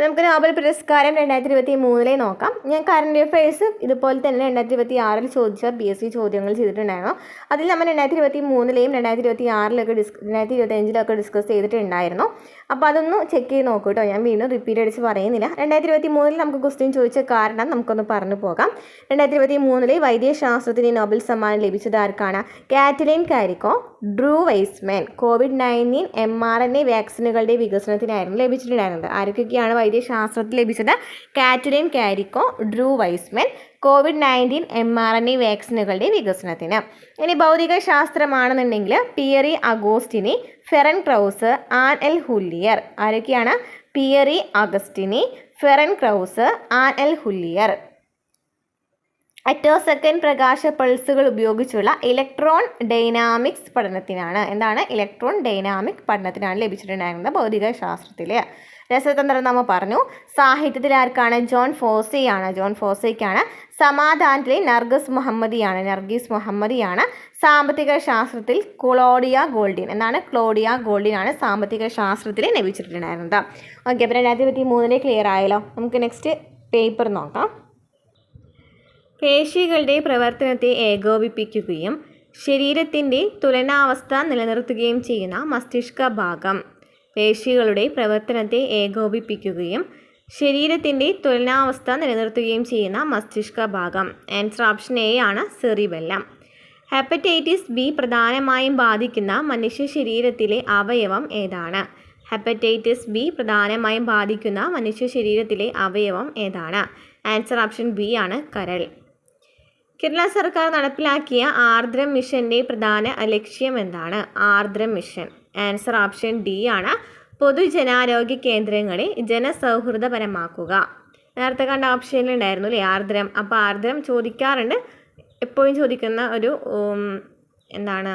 നമുക്ക് നോബൽ പുരസ്കാരം 2023 നോക്കാം. ഞാൻ കറണ്ട് അഫയേഴ്സ് ഇതുപോലെ തന്നെ 2026 ചോദിച്ച PSC ചോദ്യങ്ങൾ ചെയ്തിട്ടുണ്ടായിരുന്നു. അതിൽ നമ്മൾ 2023 2026 2025 ഡിസ്കസ് ചെയ്തിട്ടുണ്ടായിരുന്നു. അപ്പോൾ അതൊന്ന് ചെക്ക് ചെയ്ത് നോക്കൂ കേട്ടോ. ഞാൻ വീണ്ടും റിപ്പീറ്റ് അടിച്ച് പറയുന്നില്ല. 2023 നമുക്ക് ക്വസ്റ്റ്യൻ ചോദിച്ച കാരണം നമുക്കൊന്ന് പറഞ്ഞു പോകാം. 2023 വൈദ്യശാസ്ത്രത്തിന് നോബൽ സമ്മാനം ലഭിച്ചത് ആർക്കാണ്? Katalin Kariko, Drew Weissman. COVID-19 mRNA വാക്സിനുകളുടെ വികസനത്തിനായിരുന്നു ലഭിച്ചിട്ടുണ്ടായിരുന്നത്. ആരൊക്കെയാണ് വൈദ്യശാസ്ത്രത്തിൽ ലഭിച്ചത്? Katalin Kariko, Drew Weissman. COVID-19 mRNA വാക്സിനുകളുടെ വികസനത്തിന്. ഇനി ഭൗതിക ശാസ്ത്രമാണെന്നുണ്ടെങ്കിൽ Pierre Agostini, Ferenc Krausz, Anne L'Huillier. ആരൊക്കെയാണ്? Pierre Agostini, Ferenc Krausz, Anne L'Huillier. Attosecond പ്രകാശ പൾസുകൾ ഉപയോഗിച്ചുള്ള ഇലക്ട്രോൺ ഡൈനാമിക്സ് പഠനത്തിനാണ്. എന്താണ്? ഇലക്ട്രോൺ ഡൈനാമിക് പഠനത്തിനാണ് ലഭിച്ചിട്ടുണ്ടായിരുന്നത് ഭൗതിക ശാസ്ത്രത്തിൽ. രസതന്ത്രം നമ്മൾ പറഞ്ഞു. സാഹിത്യത്തിൽ ആർക്കാണ്? ജോൺ ഫോസെയാണ്. ജോൺ ഫോസയ്ക്കാണ്. സമാധാനത്തിൽ നർഗീസ് മുഹമ്മദിയാണ്. സാമ്പത്തിക ശാസ്ത്രത്തിൽ ക്ലോഡിയ ഗോൾഡിൻ. എന്താണ്? ക്ലോഡിയ ഗോൾഡിൻ ആണ് സാമ്പത്തിക ശാസ്ത്രത്തിൽ ലഭിച്ചിട്ടുണ്ടായിരുന്നത്. ഓക്കെ, അപ്പോൾ 2023 ക്ലിയർ ആയല്ലോ. നമുക്ക് നെക്സ്റ്റ് പേപ്പർ നോക്കാം. പേശികളുടെ പ്രവർത്തനത്തെ ഏകോപിപ്പിക്കുകയും ശരീരത്തിൻ്റെ തുലനാവസ്ഥ നിലനിർത്തുകയും ചെയ്യുന്ന മസ്തിഷ്ക ഭാഗം. പേശികളുടെ പ്രവർത്തനത്തെ ഏകോപിപ്പിക്കുകയും ശരീരത്തിൻ്റെ തുലനാവസ്ഥ നിലനിർത്തുകയും ചെയ്യുന്ന മസ്തിഷ്ക ഭാഗം. ആൻസർ ഓപ്ഷൻ എ ആണ്, സെറിബെല്ലം. ഹെപ്പറ്റൈറ്റിസ് ബി പ്രധാനമായും ബാധിക്കുന്ന മനുഷ്യ ശരീരത്തിലെ അവയവം ഏതാണ്? ഹെപ്പറ്റൈറ്റിസ് ബി പ്രധാനമായും ബാധിക്കുന്ന മനുഷ്യ ശരീരത്തിലെ അവയവം ഏതാണ്? ആൻസർ ഓപ്ഷൻ ബി ആണ്, കരൾ. കേരള സർക്കാർ നടപ്പിലാക്കിയ ആർദ്രം മിഷൻ്റെ പ്രധാന ലക്ഷ്യം എന്താണ്? Aardram mission. Answer option D ആണ്, പൊതുജനാരോഗ്യ കേന്ദ്രങ്ങളെ ജനസൗഹൃദപരമാക്കുക. നേരത്തെ കണ്ട ഓപ്ഷനിലുണ്ടായിരുന്നു അല്ലേ ആർദ്രം. അപ്പോൾ ആർദ്രം ചോദിക്കാറുണ്ട്, എപ്പോഴും ചോദിക്കുന്ന ഒരു എന്താണ്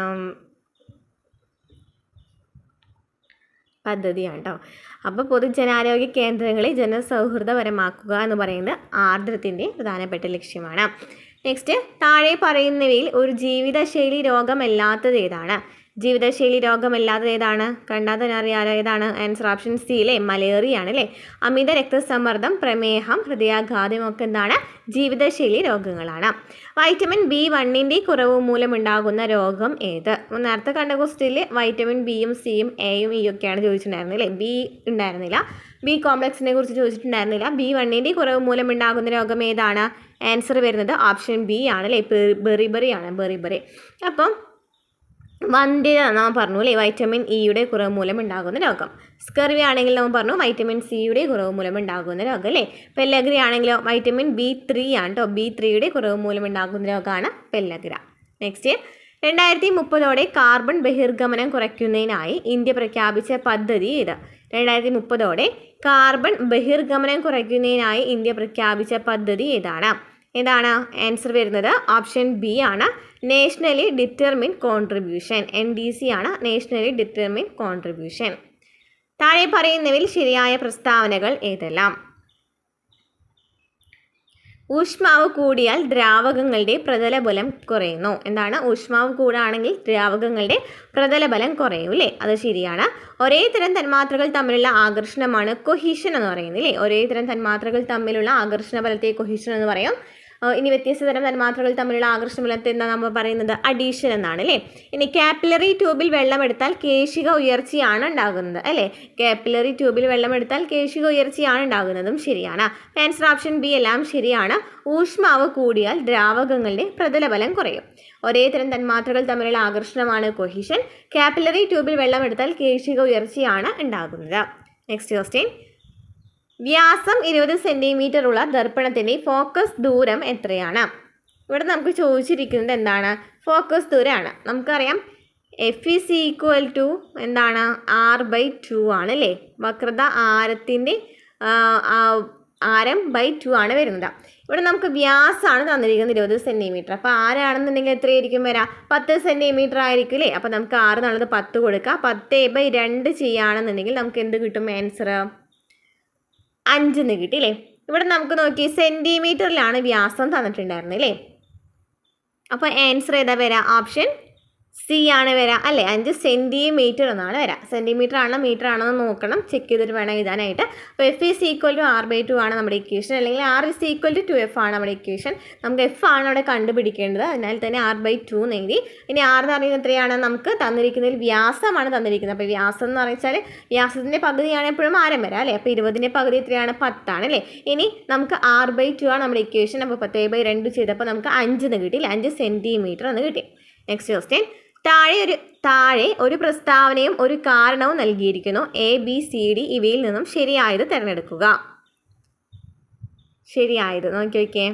പദ്ധതിയാണ് കേട്ടോ. അപ്പോൾ പൊതുജനാരോഗ്യ കേന്ദ്രങ്ങളെ ജനസൗഹൃദപരമാക്കുക എന്ന് പറയുന്നത് ആർദ്രത്തിൻ്റെ പ്രധാനപ്പെട്ട ലക്ഷ്യമാണ്. നെക്സ്റ്റ്, താഴെ പറയുന്നവയിൽ ഒരു ജീവിതശൈലി രോഗമല്ലാത്തത് ഏതാണ്? ജീവിതശൈലി രോഗമല്ലാത്തത് ഏതാണ്? കണ്ടാൽ തന്നെ അറിയാലോ ഏതാണ്. ആൻസർ ഓപ്ഷൻ സി അല്ലേ, മലേറിയ ആണ് അല്ലേ. അമിത രക്തസമ്മർദ്ദം, പ്രമേഹം, ഹൃദയാഘാതം ഒക്കെ എന്താണ്? ജീവിതശൈലി രോഗങ്ങളാണ്. വൈറ്റമിൻ B1 കുറവ് മൂലമുണ്ടാകുന്ന രോഗം ഏത്? നേരത്തെ കണ്ട ക്വസ്റ്റ്യനിൽ വൈറ്റമിൻ ബിയും സിയും എയും ഇ ഒക്കെയാണ് ചോദിച്ചിട്ടുണ്ടായിരുന്നത് അല്ലേ. ബി ഉണ്ടായിരുന്നില്ല. ബി കോംപ്ലക്സിനെ കുറിച്ച് ചോദിച്ചിട്ടുണ്ടായിരുന്നില്ല. B1 കുറവ് മൂലമുണ്ടാകുന്ന രോഗം ഏതാണ്? ആൻസർ വരുന്നത് ഓപ്ഷൻ ബി ആണ് അല്ലേ, ബെറിബറി ആണ്, ബെറിബറി. അപ്പം വന്ധ്യത നാം പറഞ്ഞു അല്ലേ, വൈറ്റമിൻ ഇയുടെ കുറവ് മൂലം ഉണ്ടാകുന്ന രോഗം. സ്കർവി ആണെങ്കിൽ നമ്മൾ പറഞ്ഞു വൈറ്റമിൻ സിയുടെ കുറവ് മൂലം ഉണ്ടാകുന്ന രോഗം അല്ലേ. പെല്ലഗ്ര ആണെങ്കിലോ വൈറ്റമിൻ B3 ആണ് കേട്ടോ, B3യുടെ കുറവ് മൂലം ഉണ്ടാകുന്ന രോഗമാണ് പെല്ലഗ്ര. നെക്സ്റ്റ്, 2030 കാർബൺ ബഹിർഗമനം കുറയ്ക്കുന്നതിനായി ഇന്ത്യ പ്രഖ്യാപിച്ച പദ്ധതി ഏത്? 2030 കാർബൺ ബഹിർഗമനം കുറയ്ക്കുന്നതിനായി ഇന്ത്യ പ്രഖ്യാപിച്ച പദ്ധതി ഏതാണ്? ആൻസർ വരുന്നത് ഓപ്ഷൻ ബി ആണ്, നാഷണലി ഡിറ്റർമിൻഡ് കോൺട്രിബ്യൂഷൻ. NDC ആണ്, നാഷണലി ഡിറ്റർമിൻഡ് കോൺട്രിബ്യൂഷൻ. താഴെ പറയുന്നവയിൽ ശരിയായ പ്രസ്താവനകൾ ഏതെല്ലാം? ഊഷ്മാവ് കൂടിയാൽ ദ്രാവകങ്ങളുടെ പ്രതലബലം കുറയുന്നു. ഊഷ്മാവ് കൂടുകയാണെങ്കിൽ ദ്രാവകങ്ങളുടെ പ്രതലബലം കുറയും അല്ലേ, അത് ശരിയാണ്. ഒരേ തരം തന്മാത്രകൾ തമ്മിലുള്ള ആകർഷണമാണ് കൊഹീഷൻ എന്ന് പറയുന്നത് അല്ലേ. ഒരേ തരം തന്മാത്രകൾ തമ്മിലുള്ള ആകർഷണ ബലത്തെ കൊഹീഷൻ എന്ന് പറയും. ഇനി വ്യത്യസ്ത തരം തന്മാത്രകൾ തമ്മിലുള്ള ആകർഷണ ബലത്തെ എന്താ നമ്മൾ പറയുന്നത്? അഡീഷൻ എന്നാണ് അല്ലേ. ഇനി കാപ്പിലറി ട്യൂബിൽ വെള്ളമെടുത്താൽ കേശിക ഉയർച്ചയാണ് ഉണ്ടാകുന്നത് അല്ലേ. കാപ്പിലറി ട്യൂബിൽ വെള്ളമെടുത്താൽ കേശിക ഉയർച്ചയാണ് ഉണ്ടാകുന്നതും ശരിയാണ്. ആൻസർ ഓപ്ഷൻ ബി എല്ലാം ശരിയാണ്. ഊഷ്മാവ് കൂടിയാൽ ദ്രാവകങ്ങളുടെ പ്രതലബലം കുറയും. ഒരേ തരം തന്മാത്രകൾ തമ്മിലുള്ള ആകർഷണമാണ് കൊഹീഷൻ. കാപ്പിലറി ട്യൂബിൽ വെള്ളമെടുത്താൽ കേശിക ഉയർച്ചയാണ് ഉണ്ടാകുന്നത്. നെക്സ്റ്റ് ക്വസ്റ്റ്യൻ, വ്യാസം 20 സെൻറ്റിമീറ്റർ ഉള്ള ദർപ്പണത്തിൻ്റെ ഫോക്കസ് ദൂരം എത്രയാണ്? ഇവിടെ നമുക്ക് ചോദിച്ചിരിക്കുന്നത് എന്താണ്? ഫോക്കസ് ദൂരമാണ്. നമുക്കറിയാം F എന്താണ്? R/2 ആണ് അല്ലേ. വക്രത ആരത്തിൻ്റെ ആരം /2 ആണ് വരുന്നത്. ഇവിടെ നമുക്ക് വ്യാസമാണ് തന്നിരിക്കുന്നത് 20 സെൻറ്റിമീറ്റർ. അപ്പോൾ ആരാണെന്നുണ്ടെങ്കിൽ എത്രയായിരിക്കും വരാം? 10 സെൻറ്റിമീറ്റർ ആയിരിക്കും അല്ലേ. അപ്പോൾ നമുക്ക് 6 എന്നുള്ളത് 10 കൊടുക്കുക. 10/2 ചെയ്യുകയാണെന്നുണ്ടെങ്കിൽ നമുക്ക് എന്ത് കിട്ടും? ആൻസർ 5 കിട്ടി അല്ലേ. ഇവിടെ നമുക്ക് നോക്കി സെൻറ്റിമീറ്ററിലാണ് വ്യാസം തന്നിട്ടുണ്ടായിരുന്നത് അല്ലേ. അപ്പോൾ ആൻസർ ഏതാ വരാം? ഓപ്ഷൻ സി ആണ് വരാം അല്ലേ? 5 സെൻറ്റിമീറ്റർ എന്നാണ് വരാം. സെൻറ്റിമീറ്റർ ആണോ മീറ്റർ ആണോ എന്ന് നോക്കണം, ചെക്ക് ചെയ്തിട്ട് വേണം എഴുതാനായിട്ട്. അപ്പോൾ F = R/2 ആണ് നമ്മുടെ ഇക്വേഷൻ, അല്ലെങ്കിൽ R = 2F ആണ് നമ്മുടെ ഇക്വേഷൻ. നമുക്ക് F ആണ് അവിടെ കണ്ടുപിടിക്കേണ്ടത്, അതിനാൽ തന്നെ R/2 എന്ന് എഴുതി. ഇനി R എന്ന് പറയുന്നത് എത്രയാണ്? നമുക്ക് തന്നിരിക്കുന്നതിൽ വ്യാസമാണ് തന്നിരിക്കുന്നത്. അപ്പോൾ വ്യാസം എന്ന് പറഞ്ഞാൽ വ്യാസത്തിൻ്റെ പകുതിയാണ് എപ്പോഴും ആരം വരാം അല്ലേ? അപ്പോൾ 20ൻ്റെ പകുതി എത്രയാണ്? 10 ആണ് അല്ലേ? ഇനി നമുക്ക് R/2 ആണ് നമ്മുടെ ഇക്വേഷൻ. അപ്പോൾ 10/2 ചെയ്തപ്പോൾ നമുക്ക് 5 എന്ന് കിട്ടി, 5 സെൻറ്റിമീറ്റർ എന്ന് കിട്ടി. നെക്സ്റ്റ് ക്വസ്റ്റ്യൻ, താഴെ ഒരു പ്രസ്താവനയും ഒരു കാരണവും നൽകിയിരിക്കുന്നു. ABCD ഇവയിൽ നിന്നും ശരിയായത് തിരഞ്ഞെടുക്കുക. ശരിയായത് നോക്കിയോക്കേ.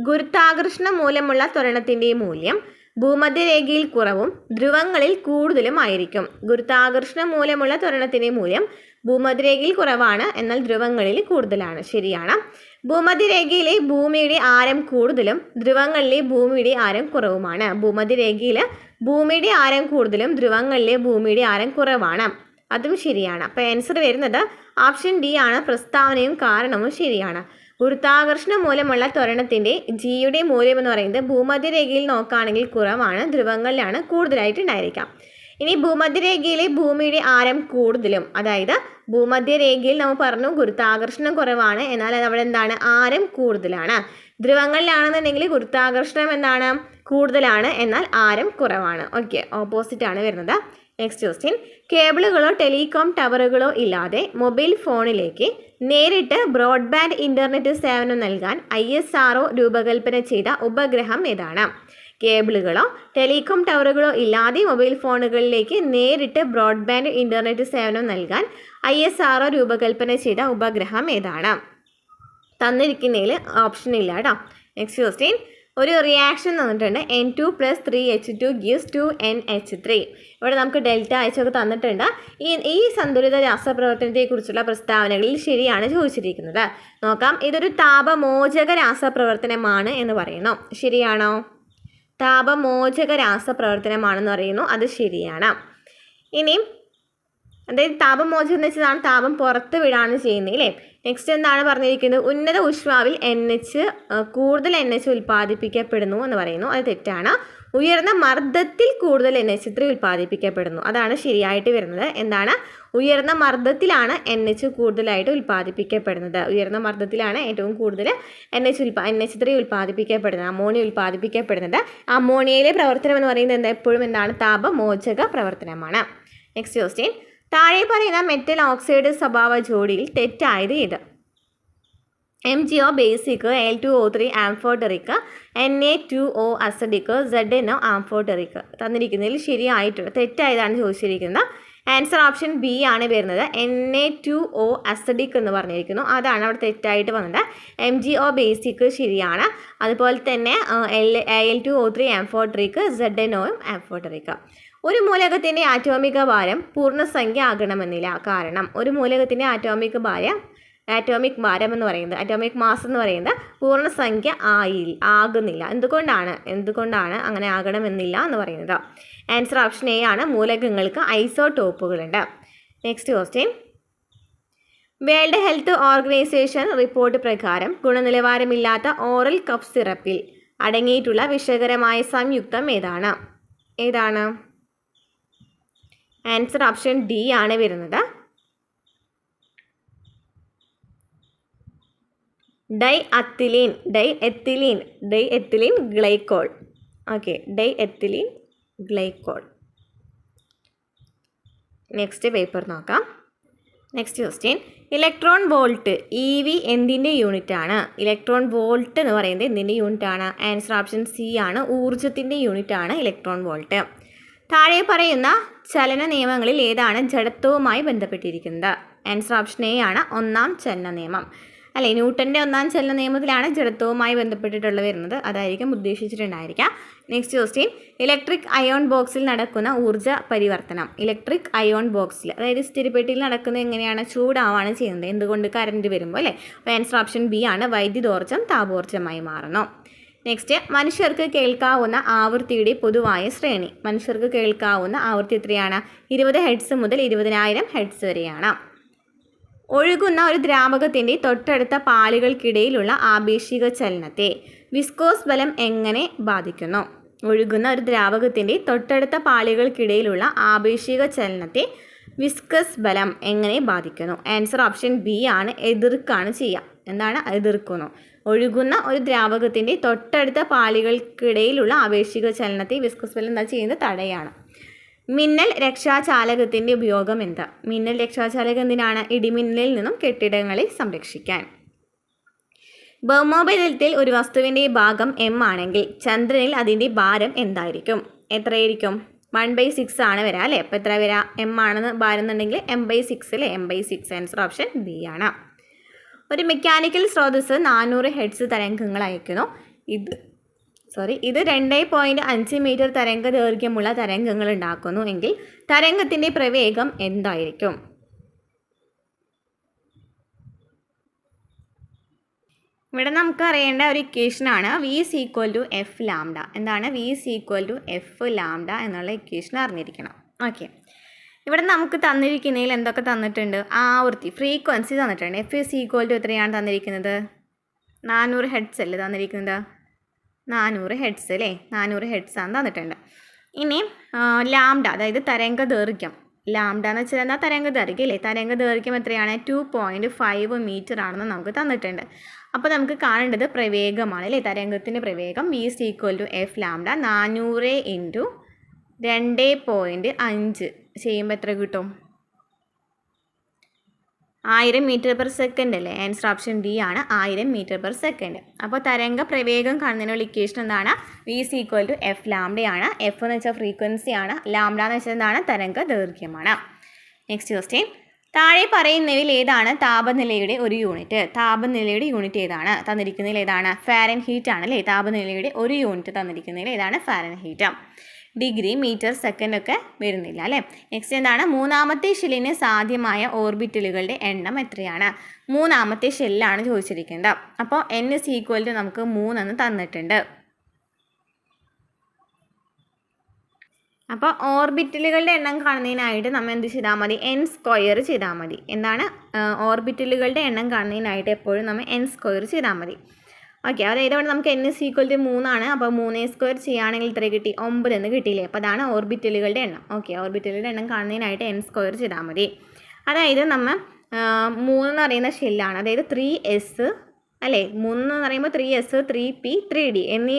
ഗുരുത്വാകർഷണം മൂലമുള്ള ത്വരണത്തിൻ്റെ മൂല്യം ഭൂമധ്യരേഖയിൽ കുറവും ധ്രുവങ്ങളിൽ കൂടുതലും ആയിരിക്കും. ഗുരുത്വാകർഷണം മൂലമുള്ള ത്വരണത്തിൻ്റെ മൂല്യം ഭൂമധ്യരേഖയിൽ കുറവാണ്, എന്നാൽ ധ്രുവങ്ങളിൽ കൂടുതലാണ്. ശരിയാണ്. ഭൂമധ്യരേഖയിലെ ഭൂമിയുടെ ആരം കൂടുതലും ധ്രുവങ്ങളിലെ ഭൂമിയുടെ ആരം കുറവുമാണ്. ഭൂമധ്യരേഖയിൽ ഭൂമിയുടെ ആരം കൂടുതലും ധ്രുവങ്ങളിലെ ഭൂമിയുടെ ആരം കുറവാണ്. അതും ശരിയാണ്. അപ്പോൾ ആൻസർ വരുന്നത് ഓപ്ഷൻ ഡി ആണ്. പ്രസ്താവനയും കാരണവും ശരിയാണ്. ഗുരുത്വാകർഷണം മൂലമുള്ള ത്വരണത്തിൻ്റെ ജിയുടെ മൂല്യം എന്ന് പറയുന്നത് ഭൂമധ്യരേഖയിൽ നോക്കുകയാണെങ്കിൽ കുറവാണ്, ധ്രുവങ്ങളിലാണ് കൂടുതലായിട്ട് ഉണ്ടായിരിക്കാം. ഇനി ഭൂമധ്യരേഖയിലെ ഭൂമിയുടെ ആരം കൂടുതലും, അതായത് ഭൂമധ്യരേഖയിൽ നമ്മൾ പറഞ്ഞു ഗുരുത്വാകർഷണം കുറവാണ്, എന്നാൽ അവിടെ എന്താണ്? ആരം കൂടുതലാണ്. ധ്രുവങ്ങളിലാണെന്നുണ്ടെങ്കിൽ ഗുരുത്വാകർഷണം എന്താണ്? കൂടുതലാണ്, എന്നാൽ ആരം കുറവാണ്. ഓക്കെ, ഓപ്പോസിറ്റ് ആണ് വരുന്നത്. നെക്സ്റ്റ് ക്വസ്റ്റ്യൻ, കേബിളുകളോ ടെലികോം ടവറുകളോ ഇല്ലാതെ മൊബൈൽ ഫോണിലേക്ക് നേരിട്ട് ബ്രോഡ്ബാൻഡ് ഇൻ്റർനെറ്റ് സേവനം നൽകാൻ ISRO രൂപകൽപ്പന ചെയ്ത ഉപഗ്രഹം ഏതാണ്? കേബിളുകളോ ടെലികോം ടവറുകളോ ഇല്ലാതെ മൊബൈൽ ഫോണുകളിലേക്ക് നേരിട്ട് ബ്രോഡ്ബാൻഡ് ഇൻ്റർനെറ്റ് സേവനം നൽകാൻ ISRO രൂപകൽപ്പന ചെയ്ത ഉപഗ്രഹം ഏതാണ്? തന്നിരിക്കുന്നതിൽ ഓപ്ഷൻ ഇല്ല കേട്ടോ. നെക്സ്റ്റ് ക്വസ്റ്റ്യൻ, ഒരു റിയാക്ഷൻ തന്നിട്ടുണ്ട്. N2 + 3H2 gives 2NH3. ഇവിടെ നമുക്ക് ΔH ഒക്കെ തന്നിട്ടുണ്ട്. ഈ സന്തുലിത രാസപ്രവർത്തനത്തെക്കുറിച്ചുള്ള പ്രസ്താവനകളിൽ ശരിയാണ് ചോദിച്ചിരിക്കുന്നത്. നോക്കാം. ഇതൊരു താപമോചക രാസപ്രവർത്തനമാണ് എന്ന് പറയുന്നു. ശരിയാണോ? താപമോചക രാസപ്രവർത്തനമാണെന്ന് പറയുന്നു, അത് ശരിയാണ്. ഇനി അതായത് താപമോചകം എന്ന് വെച്ചതാണ് താപം പുറത്ത് വിടാണ് ചെയ്യുന്നത് അല്ലേ? നെക്സ്റ്റ് എന്താണ് പറഞ്ഞിരിക്കുന്നത്? ഉന്നത ഊഷ്മാവിൽ കൂടുതൽ NH ഉൽപ്പാദിപ്പിക്കപ്പെടുന്നു എന്ന് പറയുന്നു, അത് തെറ്റാണ്. ഉയർന്ന മർദ്ദത്തിൽ കൂടുതൽ NH3 ഉൽപ്പാദിപ്പിക്കപ്പെടുന്നു, അതാണ് ശരിയായിട്ട് വരുന്നത്. എന്താണ്? ഉയർന്ന മർദ്ദത്തിലാണ് NH കൂടുതലായിട്ട് ഉൽപ്പാദിപ്പിക്കപ്പെടുന്നത്. ഉയർന്ന മർദ്ദത്തിലാണ് ഏറ്റവും കൂടുതൽ NH3 ഉൽപ്പാദിപ്പിക്കപ്പെടുന്നത്, അമോണിയ ഉൽപ്പാദിപ്പിക്കപ്പെടുന്നത്. അമോണിയയിലെ പ്രവർത്തനം എന്ന് പറയുന്നത് എപ്പോഴും എന്താണ്? താപമോചക പ്രവർത്തനമാണ്. നെക്സ്റ്റ് ക്വസ്റ്റ്യൻ, താഴെ പറയുന്ന മെറ്റൽ ഓക്സൈഡ് സ്വഭാവ ജോഡിയിൽ തെറ്റായത് ഏത്? MgO basic, Al2O3 ആംഫോടെറിക്, Na2O acidic, ZnO ആംഫോടെറിക്. തന്നിരിക്കുന്നതിൽ ശരിയായിട്ടുണ്ട്, തെറ്റായതാണ് ചോദിച്ചിരിക്കുന്നത്. ആൻസർ ഓപ്ഷൻ ബി ആണ് വരുന്നത്. Na2O അസിഡിക് എന്ന് പറഞ്ഞിരിക്കുന്നു, അതാണ് അവിടെ തെറ്റായിട്ട് വന്നത്. MgO ബേസിക് ശരിയാണ്, അതുപോലെ തന്നെ Al2O3 ആംഫോടെറിക്, ZnO ആംഫോടെറിക്. ഒരു മൂലകത്തിൻ്റെ ആറ്റോമിക ഭാരം പൂർണ്ണസംഖ്യ ആകണമെന്നില്ല. കാരണം ഒരു മൂലകത്തിൻ്റെ ആറ്റോമിക് ഭാരം എന്ന് പറയുന്നത്, ആറ്റോമിക് മാസ് എന്ന് പറയുന്നത് പൂർണ്ണസംഖ്യ ആകുന്നില്ല. എന്തുകൊണ്ടാണ് അങ്ങനെ ആകണമെന്നില്ല എന്ന് പറയുന്നത്? ആൻസർ ഓപ്ഷൻ എ ആണ്. മൂലകങ്ങൾക്ക് ഐസോടോപ്പുകളുണ്ട്. Next question, world health organization report പ്രകാരം ഗുണനിലവാരമില്ലാത്ത ഓറൽ കഫ് സിറപ്പിൽ അടങ്ങിയിട്ടുള്ള വിഷകരമായ സംയുക്തം ഏതാണ്? ആൻസർ ഓപ്ഷൻ ഡി ആണ് വരുന്നത്. Diethylene glycol. Okay, diethylene glycol. Next paper നോക്കാം. Next question, electron volt EV എന്തിൻ്റെ യൂണിറ്റാണ്? ഇലക്ട്രോൺ വോൾട്ട് എന്ന് പറയുന്നത് എന്തിൻ്റെ യൂണിറ്റാണ്? ആൻസർ ഓപ്ഷൻ സി ആണ്. ഊർജത്തിൻ്റെ യൂണിറ്റാണ് ഇലക്ട്രോൺ വോൾട്ട്. താഴെ പറയുന്ന ചലന നിയമങ്ങളിൽ ഏതാണ് ജഡത്വവുമായി ബന്ധപ്പെട്ടിരിക്കുന്നത്? ആൻസർ ഓപ്ഷൻ എ ആണ്. ഒന്നാം ചലന നിയമം അല്ലേ? ന്യൂട്ടൻ്റെ ഒന്നാം ചലന നിയമത്തിലാണ് ജഡത്വവുമായി ബന്ധപ്പെട്ടിട്ടുള്ള വരുന്നത്, അതായിരിക്കും ഉദ്ദേശിച്ചിട്ടുണ്ടായിരിക്കാം. നെക്സ്റ്റ് ക്വസ്റ്റ്യൻ, ഇലക്ട്രിക് അയോൺ ബോക്സിൽ നടക്കുന്ന ഊർജ്ജ പരിവർത്തനം. ഇലക്ട്രിക് അയോൺ ബോക്സിൽ, അതായത് സ്ഥിരപ്പെട്ടിയിൽ നടക്കുന്നത് എങ്ങനെയാണ്? ചൂടാവാണ് ചെയ്യുന്നത്. എന്തുകൊണ്ട്? കറണ്ട് വരുമ്പോൾ അല്ലേ? അപ്പോൾ ആൻസർ ഓപ്ഷൻ ബി ആണ്. വൈദ്യുതോർജ്ജം താപോർജ്ജമായി മാറുന്നു. നെക്സ്റ്റ്, മനുഷ്യർക്ക് കേൾക്കാവുന്ന ആവൃത്തിയുടെ പൊതുവായ ശ്രേണി. മനുഷ്യർക്ക് കേൾക്കാവുന്ന ആവൃത്തി എത്രയാണ്? 20 ഹെർട്സ് മുതൽ 20,000 ഹെർട്സ് വരെയാണ്. ഒഴുകുന്ന ഒരു ദ്രാവകത്തിൻ്റെ തൊട്ടടുത്ത പാളികൾക്കിടയിലുള്ള ആപേക്ഷിക ചലനത്തെ വിസ്കോസ് ബലം എങ്ങനെ ബാധിക്കുന്നു? ഒഴുകുന്ന ഒരു ദ്രാവകത്തിൻ്റെ തൊട്ടടുത്ത പാളികൾക്കിടയിലുള്ള ആപേക്ഷിക ചലനത്തെ വിസ്കസ് ബലം എങ്ങനെ ബാധിക്കുന്നു? ആൻസർ ഓപ്ഷൻ ബി ആണ്, എതിർക്കാണ് ചെയ്യുക. എന്താണ് എതിർക്കുന്നു? ഒഴുകുന്ന ഒരു ദ്രാവകത്തിൻ്റെ തൊട്ടടുത്ത പാളികൾക്കിടയിലുള്ള ആപേക്ഷിക ചലനത്തെ വിസ്കസ് ബലം എന്താ ചെയ്യുന്നത്? തടയാണ്. മിന്നൽ രക്ഷാചാലകത്തിൻ്റെ ഉപയോഗം എന്താ? മിന്നൽ രക്ഷാചാലകം എന്തിനാണ്? ഇടിമിന്നലിൽ നിന്നും കെട്ടിടങ്ങളെ സംരക്ഷിക്കാൻ. ഭൗമോപരിതലത്തിൽ ഒരു വസ്തുവിൻ്റെ ഭാഗം എം ആണെങ്കിൽ ചന്ദ്രനിൽ അതിൻ്റെ ഭാരം എന്തായിരിക്കും? എത്രയായിരിക്കും? 1/6 ആണ് വരിക അല്ലേ? അപ്പോൾ എത്ര വരിക? എം ആണെന്ന് ഭാരം എന്നുണ്ടെങ്കിൽ m/6 അല്ലേ? m/6. ആൻസർ ഓപ്ഷൻ ബി ആണ്. ഒരു മെക്കാനിക്കൽ സ്രോതസ്സ് 400 ഹെർട്സ് തരംഗങ്ങൾ അയക്കുന്നു. ഇത് 2.5 മീറ്റർ തരംഗ ദൈർഘ്യമുള്ള തരംഗങ്ങൾ ഉണ്ടാക്കുന്നു എങ്കിൽ തരംഗത്തിൻ്റെ പ്രവേഗം എന്തായിരിക്കും? ഇവിടെ നമുക്ക് അറിയേണ്ട ഒരു ഇക്വേഷനാണ് V = F ലാംഡ. എന്താണ് V = F ലാംഡ എന്നുള്ള ഇക്വേഷൻ അറിഞ്ഞിരിക്കണം. ഓക്കെ, ഇവിടെ നമുക്ക് തന്നിരിക്കുന്നതിൽ എന്തൊക്കെ തന്നിട്ടുണ്ട്? ആവൃത്തി, ഫ്രീക്വൻസി തന്നിട്ടുണ്ട്. F = എത്രയാണ് തന്നിരിക്കുന്നത്? 400 ഹെർട്സ് അല്ലേ തന്നിരിക്കുന്നത്? 400 ഹെർട്സ് അല്ലേ? 400 ഹെർട്സ് ആണ് തന്നിട്ടുണ്ട്. ഇനി ലാംഡ, അതായത് തരംഗ ദൈർഘ്യം. ലാംഡ എന്ന് വെച്ചാൽ എന്താ? തരംഗ ദൈർഘ്യം അല്ലേ? തരംഗ ദൈർഘ്യം എത്രയാണ്? 2.5 മീറ്റർ ആണെന്ന് നമുക്ക് തന്നിട്ടുണ്ട്. അപ്പോൾ നമുക്ക് കാണേണ്ടത് പ്രവേഗമാണ് അല്ലേ? തരംഗത്തിൻ്റെ പ്രവേഗം V = F ലാംഡ 400 × 2.5 ചെയ്യുമ്പോൾ എത്ര കിട്ടും? 1000 മീറ്റർ/സെക്കൻഡ് അല്ലേ? ആൻസർ ഓപ്ഷൻ ഡി ആണ്, 1000 മീറ്റർ/സെക്കൻഡ്. അപ്പോൾ തരംഗ പ്രവേഗം കാണുന്നതിനുള്ള ഇക്വേഷൻ എന്താണ്? V = F ലാംഡയാണ്. F എന്ന് വെച്ചാൽ ഫ്രീക്വൻസിയാണ്, ലാംഡ എന്ന് വെച്ചാൽ എന്താണ്? തരംഗ ദൈർഘ്യമാണ്. നെക്സ്റ്റ് ക്വസ്റ്റ്യൻ, താഴെ പറയുന്നവയിൽ ഏതാണ് താപനിലയുടെ ഒരു യൂണിറ്റ്? താപനിലയുടെ യൂണിറ്റ് ഏതാണ്? തന്നിരിക്കുന്നതിൽ ഏതാണ്? ഫാരൻഹീറ്റ് ആണ് അല്ലേ? താപനിലയുടെ ഒരു യൂണിറ്റ് തന്നിരിക്കുന്നതിൽ ഏതാണ്? ഫാരൻഹീറ്റ്. ഡിഗ്രി, മീറ്റർ, സെക്കൻഡ് ഒക്കെ വരുന്നില്ല അല്ലേ? നെക്സ്റ്റ് എന്താണ്? മൂന്നാമത്തെ ഷെല്ലിന് സാധ്യമായ ഓർബിറ്റലുകളുടെ എണ്ണം എത്രയാണ്? മൂന്നാമത്തെ ഷെല്ലാണ് ചോദിച്ചിരിക്കുന്നത്. അപ്പോൾ n = നമുക്ക് 3 എന്ന് തന്നിട്ടുണ്ട്. അപ്പോൾ ഓർബിറ്റലുകളുടെ എണ്ണം കാണുന്നതിനായിട്ട് നമ്മൾ എന്ത് ചെയ്താൽ മതി? n² ചെയ്താൽ മതി. എന്താണ്? ഓർബിറ്റലുകളുടെ എണ്ണം കാണുന്നതിനായിട്ട് എപ്പോഴും നമ്മൾ n² ചെയ്താൽ മതി. ഓക്കെ, അതായത് ഇവിടെ നമുക്ക് n = 3 ആണ്. അപ്പോൾ 3² ചെയ്യുകയാണെങ്കിൽ ഇത്ര കിട്ടി? 9 എന്ന് കിട്ടിയില്ലേ? അപ്പോൾ അതാണ് ഓർബിറ്റലുകളുടെ എണ്ണം. ഓക്കെ, ഓർബിറ്റലുകളുടെ എണ്ണം കാണുന്നതിനായിട്ട് n² ചെയ്താൽ മതി. അതായത് നമ്മൾ 3 എന്ന് പറയുന്ന ഷെല്ലാണ്, അതായത് 3s അല്ലേ? 3 എന്ന് പറയുമ്പോൾ 3s, 3p, 3d എന്നീ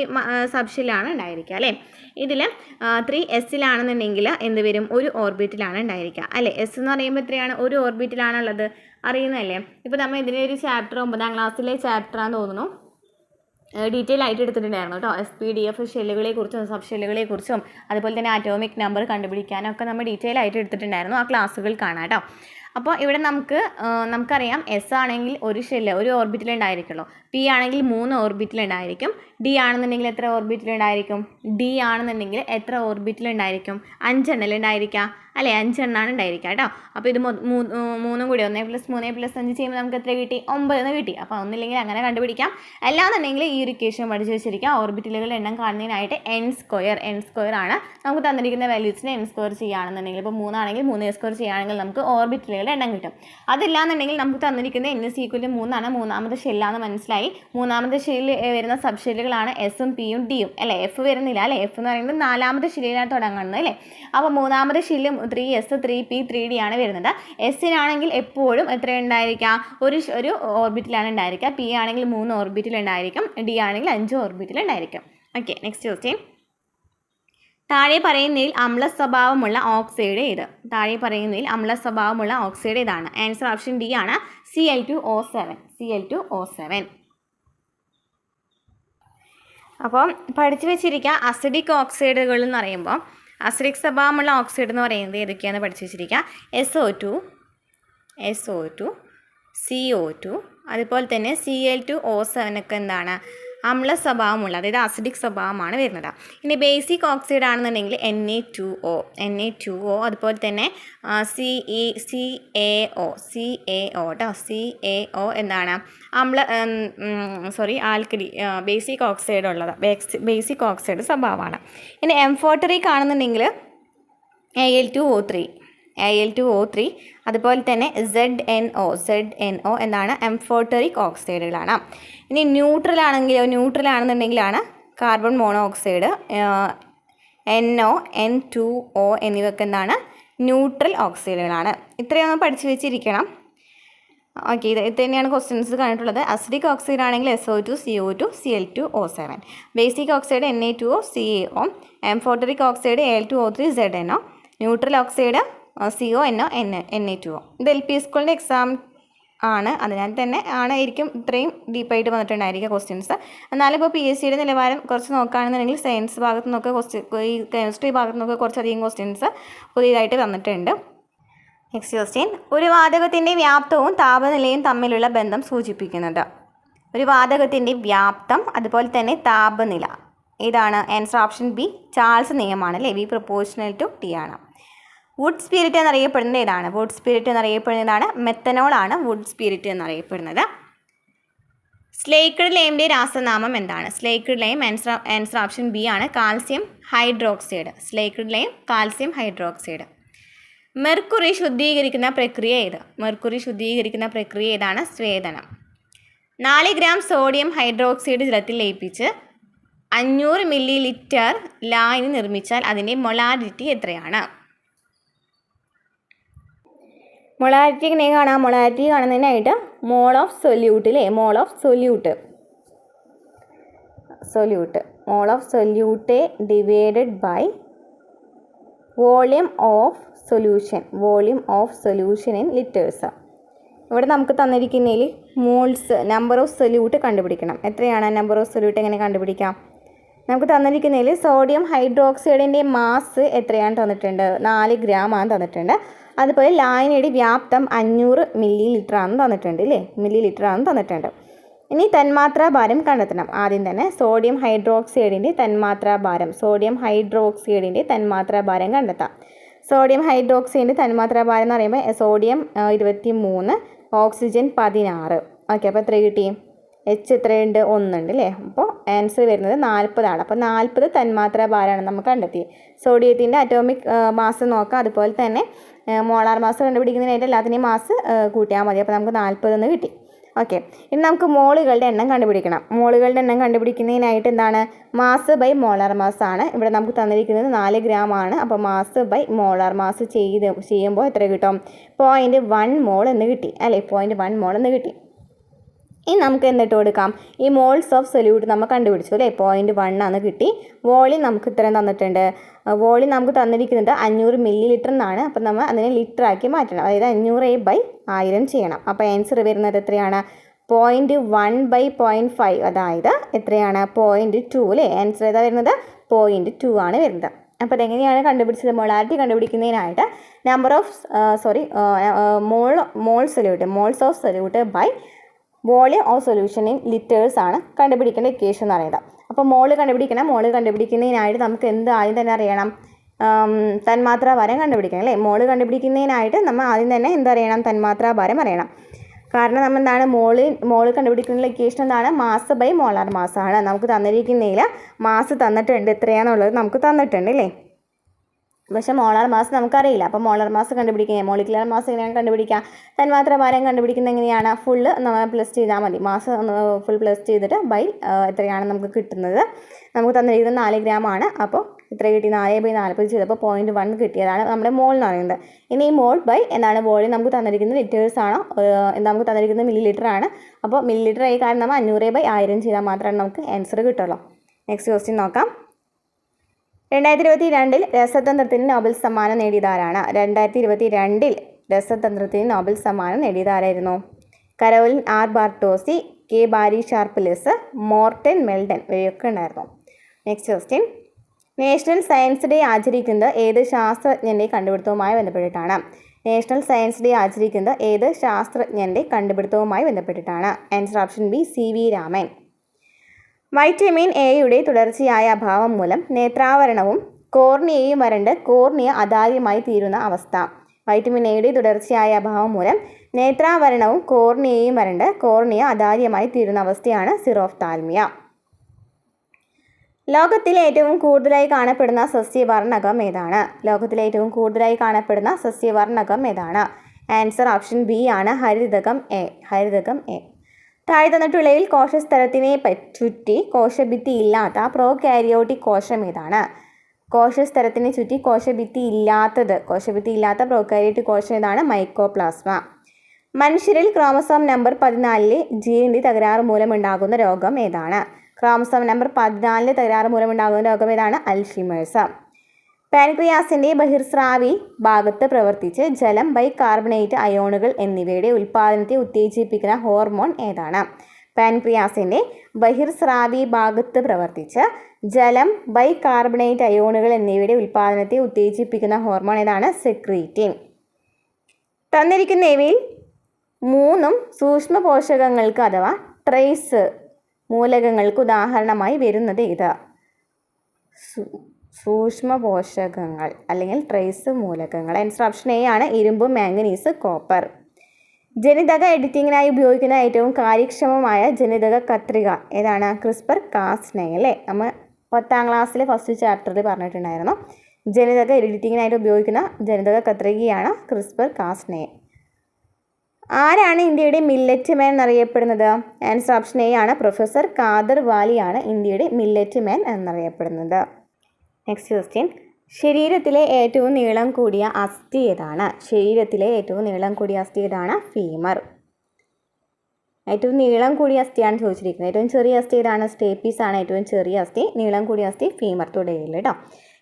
സബ് ഷെല്ലാണ് ഉണ്ടായിരിക്കുക അല്ലേ? ഇതിൽ 3s എന്ത് വരും? ഒരു ഓർബിറ്റിലാണ് ഉണ്ടായിരിക്കുക അല്ലേ? s എന്ന് പറയുമ്പോൾ എത്രയാണ്? ഒരു ഓർബിറ്റിലാണുള്ളത്, അറിയുന്നതല്ലേ? ഇപ്പോൾ നമ്മൾ ഇതിൻ്റെ ഒരു ചാപ്റ്റർ 9ാം ക്ലാസ്സിലെ ചാപ്റ്ററാണെന്ന് തോന്നുന്നു, ഡീറ്റെയിൽ ആയിട്ട് എടുത്തിട്ടുണ്ടായിരുന്നു കേട്ടോ. SPDF ഷെല്ലുകളെ കുറിച്ചും സബ് ഷെല്ലുകളെ കുറിച്ചും അതുപോലെ തന്നെ ആറ്റോമിക് നമ്പർ കണ്ടുപിടിക്കാനൊക്കെ നമ്മൾ ഡീറ്റെയിൽ ആയിട്ട് എടുത്തിട്ടുണ്ടായിരുന്നു. ആ ക്ലാസ്സുകൾ കാണാം കേട്ടോ. അപ്പോൾ ഇവിടെ നമുക്കറിയാം S ആണെങ്കിൽ ഒരു ഷെല്ല്, ഒരു ഓർബിറ്റിൽ ഉണ്ടായിരിക്കുള്ളൂ. P ആണെങ്കിൽ 3 ഓർബിറ്റിൽ ഉണ്ടായിരിക്കും. D ആണെന്നുണ്ടെങ്കിൽ എത്ര ഓർബിറ്റിൽ ഉണ്ടായിരിക്കും? D ആണെന്നുണ്ടെങ്കിൽ എത്ര ഓർബിറ്റിൽ ഉണ്ടായിരിക്കും? 5 എണ്ണത്തിൽ ഉണ്ടായിരിക്കുക അല്ലേ? 5 എണ്ണമാണ് ഉണ്ടായിരിക്കുക കേട്ടോ. അപ്പോൾ ഇത് 3 കൂടി 1 + 3 + 5 ചെയ്യുമ്പോൾ നമുക്ക് എത്ര കിട്ടി? 9 എന്ന് കിട്ടി. അപ്പോൾ ഒന്നില്ലെങ്കിൽ അങ്ങനെ കണ്ടുപിടിക്കാം. അല്ലാന്നുണ്ടെങ്കിൽ ഈ ഒരു ഇക്വേഷൻ പഠിച്ച് വെച്ചിരിക്കുക. ഓർബിറ്റലുകളുടെ എണ്ണം കാണുന്നതിനായിട്ട് n² ആണ്. നമുക്ക് തന്നിരിക്കുന്ന വാല്യൂസിനെ n² ചെയ്യുകയാണെന്നുണ്ടെങ്കിൽ, ഇപ്പോൾ 3 ആണെങ്കിൽ 3² ചെയ്യുകയാണെങ്കിൽ നമുക്ക് ഓർബിറ്റലുകളുടെ എണ്ണം കിട്ടും. അതില്ലാന്നുണ്ടെങ്കിൽ നമുക്ക് തന്നിരിക്കുന്ന n = 3 ആണ്, മൂന്നാമത്തെ ഷെല്ലാന്ന് മനസ്സിലായി. മൂന്നാമത്തെ ഷെല്ലിൽ വരുന്ന സബ് ഷെല്ലുകളാണ് എസും പിയും ഡിയും അല്ലേ? എഫ് വരുന്നില്ല അല്ലേ? എഫ് എന്ന് പറയുന്നത് 4ാമത്തെ ഷെല്ലിലാണ് തുടങ്ങുന്നത് അല്ലേ? അപ്പോൾ മൂന്നാമത്തെ ഷെല്ലും 3s, 3p, 3d ആണ് വരുന്നത്. എസിനാണെങ്കിൽ എപ്പോഴും എത്ര ഉണ്ടായിരിക്കുക? ഒരു ഓർബിറ്റിലാണ് ഉണ്ടായിരിക്കുക. പി ആണെങ്കിൽ 3 ഓർബിറ്റിൽ ഉണ്ടായിരിക്കും. ഡി ആണെങ്കിൽ 5 ഓർബിറ്റിൽ ഉണ്ടായിരിക്കും. ഓക്കെ, നെക്സ്റ്റ് ക്വസ്റ്റ്യൻ, താഴെ പറയുന്നതിൽ അമ്ല സ്വഭാവമുള്ള ഓക്സൈഡ് ഏത്? താഴെ പറയുന്നതിൽ അമ്ല സ്വഭാവമുള്ള ഓക്സൈഡ് ഏതാണ്? ആൻസർ ഓപ്ഷൻ ഡി ആണ്, Cl2O7. അപ്പോൾ പഠിച്ചു വെച്ചിരിക്കുക. അസിഡിക് ഓക്സൈഡുകൾ എന്ന് പറയുമ്പോൾ അസിഡിക് സ്വഭാവമുള്ള ഓക്സൈഡ് എന്ന് പറയുന്നത് ഏതൊക്കെയാണെന്ന് പഠിച്ചു വെച്ചിരിക്കുക. SO2, CO2, അതുപോലെ തന്നെ Cl2O7 ഒക്കെ എന്താണ്? അമ്ല സ്വഭാവമുള്ള, അതായത് അസിഡിക് സ്വഭാവമാണ് വരുന്നത്. ഇനി ബേസിക് ഓക്സൈഡ് ആണെന്നുണ്ടെങ്കിൽ Na2O, അതുപോലെ തന്നെ CaO എന്താണ്? ആൽക്കലി ബേസിക് ഓക്സൈഡ് ഉള്ളത്, ബേസിക് ഓക്സൈഡ് സ്വഭാവമാണ്. ഇനി എംഫോട്ടറിക് ആണെന്നുണ്ടെങ്കിൽ Al2O3, അതുപോലെ തന്നെ ZNO എന്താണ്? എംഫോട്ടറിക് ഓക്സൈഡുകളാണ്. ഇനി ന്യൂട്രൽ ആണെന്നുണ്ടെങ്കിലാണ് കാർബൺ മോണോക്സൈഡ്, NO, N2O എന്നിവയൊക്കെ എന്താണ്? ന്യൂട്രൽ ഓക്സൈഡുകളാണ്. ഇത്രയൊന്നും പഠിച്ചു വെച്ചിരിക്കണം. ഓക്കെ, ഇത് തന്നെയാണ് ക്വസ്റ്റ്യൻസ് കണ്ടിട്ടുള്ളത്. അസിഡിക് ഓക്സൈഡ് ആണെങ്കിൽ SO2, CO2, Cl2O7. Basic oxide Na2O, CaO. Amphoteric oxide Al2O3, ZnO. Neutral oxide CONO, Na2O. ഇത് LP സ്കൂളിൻ്റെ എക്സാം ആണ്, അതിനാൽ തന്നെ ആയിരിക്കും ഇത്രയും ഡീപ്പായിട്ട് വന്നിട്ടുണ്ടായിരിക്കുക ക്വസ്റ്റ്യൻസ്. എന്നാലും ഇപ്പോൾ PSCയുടെ നിലവാരം കുറച്ച് നോക്കുകയാണെന്നുണ്ടെങ്കിൽ സയൻസ് ഭാഗത്തു നിന്നൊക്കെ ഈ കെമിസ്ട്രി ഭാഗത്തു നിന്നൊക്കെ കുറച്ചധികം ക്വസ്റ്റ്യൻസ് പുതിയതായിട്ട് വന്നിട്ടുണ്ട്. നെക്സ്റ്റ് ക്വസ്റ്റ്യൻ, ഒരു വാതകത്തിൻ്റെ വ്യാപ്തവും താപനിലയും തമ്മിലുള്ള ബന്ധം സൂചിപ്പിക്കുന്നത്. ഒരു വാതകത്തിൻ്റെ വ്യാപ്തം അതുപോലെ തന്നെ താപനില ഇതാണ് ആൻസർ ഓപ്ഷൻ ബി, ചാൾസ് നിയമമാണ് അല്ലേ, V = T ആണ്. വുഡ് സ്പിരിറ്റ് എന്നറിയപ്പെടുന്നത് ഏതാണ്? വുഡ് സ്പിരിറ്റ് എന്നറിയപ്പെടുന്നതാണ് മെത്തനോൾ ആണ് വുഡ് സ്പിരിറ്റ് എന്നറിയപ്പെടുന്നത്. സ്ലേക്ക്ഡ് ലൈമിൻ്റെ രാസനാമം എന്താണ്? Slaked lime answer option B ആണ്, calcium hydroxide. Slaked lime calcium hydroxide. Mercury ശുദ്ധീകരിക്കുന്ന പ്രക്രിയ ഏത്? മെർക്കുറി ശുദ്ധീകരിക്കുന്ന പ്രക്രിയ ഏതാണ്? സ്വേദനം. 4 ഗ്രാം സോഡിയം ഹൈഡ്രോക്സൈഡ് ജലത്തിൽ ലയിപ്പിച്ച് 500 ml ലായനി നിർമ്മിച്ചാൽ അതിൻ്റെ മൊളാരിറ്റി എത്രയാണ്? മൊളാരിറ്റി എങ്ങനെ കാണാം? മൊളാരിറ്റി കാണുന്നതിനായിട്ട് മോൾ ഓഫ് സൊല്യൂട്ട് അല്ലേ, mole of solute mole of solute divided by volume of solution in litres. ഇവിടെ നമുക്ക് തന്നിരിക്കുന്നതിൽ മോൾസ് നമ്പർ ഓഫ് സൊല്യൂട്ട് കണ്ടുപിടിക്കണം. എത്രയാണ് നമ്പർ ഓഫ് സൊല്യൂട്ട്? എങ്ങനെ കണ്ടുപിടിക്കാം? നമുക്ക് തന്നിരിക്കുന്നതിൽ സോഡിയം ഹൈഡ്രോക്സൈഡിൻ്റെ മാസ് എത്രയാണ് തന്നിട്ടുണ്ട്? 4 ഗ്രാം ആണ് തന്നിട്ടുണ്ട്. അതുപോലെ ലായനിയുടെ വ്യാപ്തം 500 ml ആണ് തന്നിട്ടുണ്ട് അല്ലേ, മില്ലിലിറ്ററാണ് തന്നിട്ടുണ്ട്. ഇനി തന്മാത്രാ ഭാരം കണ്ടെത്തണം. ആദ്യം തന്നെ സോഡിയം ഹൈഡ്രോക്സൈഡിൻ്റെ തന്മാത്രാ ഭാരം കണ്ടെത്താം. സോഡിയം ഹൈഡ്രോക്സൈഡിൻ്റെ തന്മാത്രാ ഭാരം എന്ന് പറയുമ്പോൾ സോഡിയം 23, ഓക്സിജൻ 16. ഓക്കെ, അപ്പോൾ എത്ര കിട്ടി? H എത്രയുണ്ട്? 1 ഉണ്ട് അല്ലേ. അപ്പോൾ ആൻസർ വരുന്നത് 40 ആണ്. അപ്പോൾ 40 തന്മാത്രാ ഭാരമാണ് നമുക്ക് കണ്ടെത്തി. സോഡിയത്തിൻ്റെ അറ്റോമിക് മാസ് നോക്കാം, അതുപോലെ തന്നെ മോളാർ മാസ് കണ്ടുപിടിക്കുന്നതിനായിട്ട് എല്ലാത്തിനെയും മാസ് കൂട്ടിയാൽ മതി. അപ്പോൾ നമുക്ക് 40 എന്ന് കിട്ടി. ഓക്കെ, ഇനി നമുക്ക് മോളുകളുടെ എണ്ണം കണ്ടുപിടിക്കണം. മോളുകളുടെ എണ്ണം കണ്ടുപിടിക്കുന്നതിനായിട്ട് എന്താണ്? മാസ് ബൈ മോളാർ മാസ് ആണ്. ഇവിടെ നമുക്ക് തന്നിരിക്കുന്നത് 4 ഗ്രാം ആണ്. അപ്പോൾ മാസ് ബൈ മോളാർ മാസ് ചെയ്യുമ്പോൾ എത്ര കിട്ടും? 0.1 മോൾ എന്ന് കിട്ടി അല്ലേ, 0.1 മോൾ എന്ന് കിട്ടി. ഇനി നമുക്ക് എന്നിട്ട് കൊടുക്കാം, ഈ മോൾസ് ഓഫ് സൊല്യൂട്ട് നമ്മൾ കണ്ടുപിടിച്ചു അല്ലേ, 0.1 ആണ് കിട്ടി. വോളിയം നമുക്ക് ഇത്രയും തന്നിട്ടുണ്ട്. വോളിയം നമുക്ക് തന്നിരിക്കുന്നത് 500 ml എന്നാണ്. അപ്പോൾ നമ്മൾ അതിനെ ലിറ്ററാക്കി മാറ്റണം. അതായത് 500/1000 ചെയ്യണം. അപ്പോൾ ആൻസർ വരുന്നത് എത്രയാണ്? 0.1/0.5, അതായത് എത്രയാണ്? 0.2 അല്ലേ. ആൻസർ ഏതാ വരുന്നത്? 0.2 ആണ് വരുന്നത്. അപ്പോൾ അതെങ്ങനെയാണ് കണ്ടുപിടിച്ചത്? മൊളാരിറ്റി കണ്ടുപിടിക്കുന്നതിനായിട്ട് moles of solute by volume of solution in litres ആണ് കണ്ടുപിടിക്കേണ്ട ഇക്വേഷൻ എന്ന് പറയുന്നത്. അപ്പോൾ മോള് കണ്ടുപിടിക്കുന്നതിനായിട്ട് നമുക്ക് ആദ്യം തന്നെ അറിയണം? തന്മാത്രാ ഭാരം കണ്ടുപിടിക്കണം അല്ലേ. മോള് കണ്ടുപിടിക്കുന്നതിനായിട്ട് നമ്മൾ ആദ്യം തന്നെ എന്തറിയണം? തന്മാത്രാ ഭാരം അറിയണം. കാരണം നമ്മൾ എന്താണ് മോള് കണ്ടുപിടിക്കുന്ന ഇക്വേഷൻ എന്താണ്? മാസ് ബൈ മോളാർ മാസ് ആണ്. നമുക്ക് തന്നിരിക്കുന്നതിൽ മാസ് തന്നിട്ടുണ്ട്, എത്രയാണെന്നുള്ളത് നമുക്ക് തന്നിട്ടുണ്ട് അല്ലേ. പക്ഷേ മോളാർ മാസ് നമുക്കറിയില്ല. അപ്പോൾ മോളാർ മാസ് കണ്ടുപിടിക്കുക, മോളിക്കുലർ മാസ് എങ്ങനെയാണ് കണ്ടുപിടിക്കുക? തന്മാത്രാ ഭാരം കണ്ടുപിടിക്കുന്നത് എങ്ങനെയാണ്? ഫുള്ള് നമ്മൾ പ്ലസ് ചെയ്താൽ മതി. മാസ് ഫുൾ പ്ലസ് ചെയ്തിട്ട് ബൈ എത്രയാണ് നമുക്ക് കിട്ടുന്നത്? നമുക്ക് തന്നിരിക്കുന്നത് 4 ഗ്രാം ആണ്. അപ്പോൾ ഇത്ര കിട്ടി? 4/40 ചെയ്തപ്പോൾ 0.1 കിട്ടിയതാണ് നമ്മുടെ മോൾ എന്ന് പറയുന്നത്. ഇനി ഈ മോൾ ബൈ എന്താണ്? വോളിയം നമുക്ക് തന്നിരിക്കുന്നത് ലിറ്റേഴ്സ് ആണോ? നമുക്ക് തന്നിരിക്കുന്നത് മില്ലിലിറ്റർ ആണ്. അപ്പോൾ മില്ലിലിറ്റർ ആയി കാരണം നമ്മൾ 500/1000 ചെയ്താൽ മാത്രമേ നമുക്ക് ആൻസർ കിട്ടുള്ളൂ. നെക്സ്റ്റ് ക്വസ്റ്റ്യൻ നോക്കാം. 2022 രസതന്ത്രത്തിന് നോബൽ സമ്മാനം നേടിയതാരാണ്? 2022 രസതന്ത്രത്തിന് നോബൽ സമ്മാനം നേടിയതാരായിരുന്നു? Carolyn R Bertozzi, K Barry Sharpless, Morten Meldal ഇവയൊക്കെ ഉണ്ടായിരുന്നു. Next question. National science day ആചരിക്കുന്നത് ഏത് ശാസ്ത്രജ്ഞൻ്റെ കണ്ടുപിടുത്തവുമായി ബന്ധപ്പെട്ടിട്ടാണ്? നാഷണൽ സയൻസ് ഡേ ആചരിക്കുന്നത് ഏത് ശാസ്ത്രജ്ഞൻ്റെ കണ്ടുപിടുത്തവുമായി ബന്ധപ്പെട്ടിട്ടാണ്? Answer option B, CV Raman. Vitamin എയുടെ തുടർച്ചയായ അഭാവം മൂലം നേത്രാവരണവും കോർണിയയും വരണ്ട് കോർണിയ അദാര്യമായി തീരുന്ന അവസ്ഥ. വൈറ്റമിൻ എയുടെ തുടർച്ചയായ അഭാവം മൂലം നേത്രാവരണവും കോർണിയയും വരണ്ട് കോർണിയ അദാര്യമായി തീരുന്ന അവസ്ഥയാണ് സിറോഫ്താൽമിയ. ലോകത്തിൽ ഏറ്റവും കൂടുതലായി കാണപ്പെടുന്ന സസ്യവർണ്ണകം ഏതാണ്? ലോകത്തിലെ ഏറ്റവും കൂടുതലായി കാണപ്പെടുന്ന സസ്യവർണ്ണകം ഏതാണ്? ആൻസർ ഓപ്ഷൻ ബി ആണ്, ഹരിതകം എ. താഴെ തന്നിട്ടുള്ളതിൽ കോശസ്തരത്തിനെ ചുറ്റി കോശഭിത്തി ഇല്ലാത്ത പ്രോകാരിയോട്ടിക് കോശം ഏതാണ്? കോശസ്തരത്തിനെ ചുറ്റി കോശഭിത്തി ഇല്ലാത്ത പ്രോകാരിയോട്ടിക് കോശം ഏതാണ്? മൈക്കോപ്ലാസ്മ. മനുഷ്യരിൽ ക്രോമസോം നമ്പർ 14 ജീനിന്റെ തകരാറ് മൂലമുണ്ടാകുന്ന രോഗം ഏതാണ്? ക്രോമസോം നമ്പർ 14 തകരാറ് മൂലമുണ്ടാകുന്ന രോഗം ഏതാണ്? അൽഷിമേഴ്സ്. പാൻക്രിയാസിന്റെ ബഹിർസ്രാവി ഭാഗത്ത് പ്രവർത്തിച്ച് ജലം, ബൈകാർബണേറ്റ് അയോണുകൾ എന്നിവയുടെ ഉൽപ്പാദനത്തെ ഉത്തേജിപ്പിക്കുന്ന ഹോർമോൺ ഏതാണ്? പാൻക്രിയാസിന്റെ ബഹിർസ്രാവി ഭാഗത്ത് പ്രവർത്തിച്ച് ജലം, ബൈകാർബണേറ്റ് അയോണുകൾ എന്നിവയുടെ ഉൽപ്പാദനത്തെ ഉത്തേജിപ്പിക്കുന്ന ഹോർമോൺ ഏതാണ്? സെക്രീറ്റിൻ. തന്നിരിക്കുന്നവയിൽ 3 സൂക്ഷ്മ പോഷകങ്ങൾക്ക് അഥവാ ട്രേസ് മൂലകങ്ങൾക്ക് ഉദാഹരണമായി വരുന്നത് ഏത്? സൂക്ഷ്മ പോഷകങ്ങൾ അല്ലെങ്കിൽ ട്രേസ് മൂലകങ്ങൾ. ആൻസർ ഓപ്ഷൻ എ ആണ്. ഇരുമ്പ്, മാംഗനീസ്, കോപ്പർ. ജനിതക എഡിറ്റിങ്ങിനായി ഉപയോഗിക്കുന്ന ഏറ്റവും കാര്യക്ഷമമായ ജനിതക കത്രിക ഏതാണ്? ക്രിസ്പർ കാസ്9 അല്ലേ? നമ്മൾ 10ാം ക്ലാസ്സിലെ ഫസ്റ്റ് ചാപ്റ്ററിൽ പറഞ്ഞിട്ടുണ്ടായിരുന്നു. ജനിതക എഡിറ്റിങ്ങിനായിട്ട് ഉപയോഗിക്കുന്ന ജനിതക കത്രികയാണ് ക്രിസ്പർ കാസ്9. ആരാണ് ഇന്ത്യയുടെ മില്ലറ്റ് മാൻ എന്നറിയപ്പെടുന്നത്? ആൻസർ ഓപ്ഷൻ എ ആണ്. പ്രൊഫസർ ഖാദർ വാലിയാണ് ഇന്ത്യയുടെ മില്ലറ്റ് മാൻ എന്നറിയപ്പെടുന്നത്. Next question. ശരീരത്തിലെ ഏറ്റവും നീളം കൂടിയ അസ്ഥി ഏതാണ്? ശരീരത്തിലെ ഏറ്റവും നീളം കൂടിയ അസ്ഥി ഏതാണ്? ഫീമർ. ഏറ്റവും നീളം കൂടിയ അസ്ഥിയാണ് ചോദിച്ചിരിക്കുന്നത്. ഏറ്റവും ചെറിയ അസ്ഥി ഏതാണ്? സ്റ്റേപ്പീസ് ആണ് ഏറ്റവും ചെറിയ അസ്ഥി. നീളം കൂടിയ അസ്ഥി ഫീമർ. തുടയില്ല കേട്ടോ.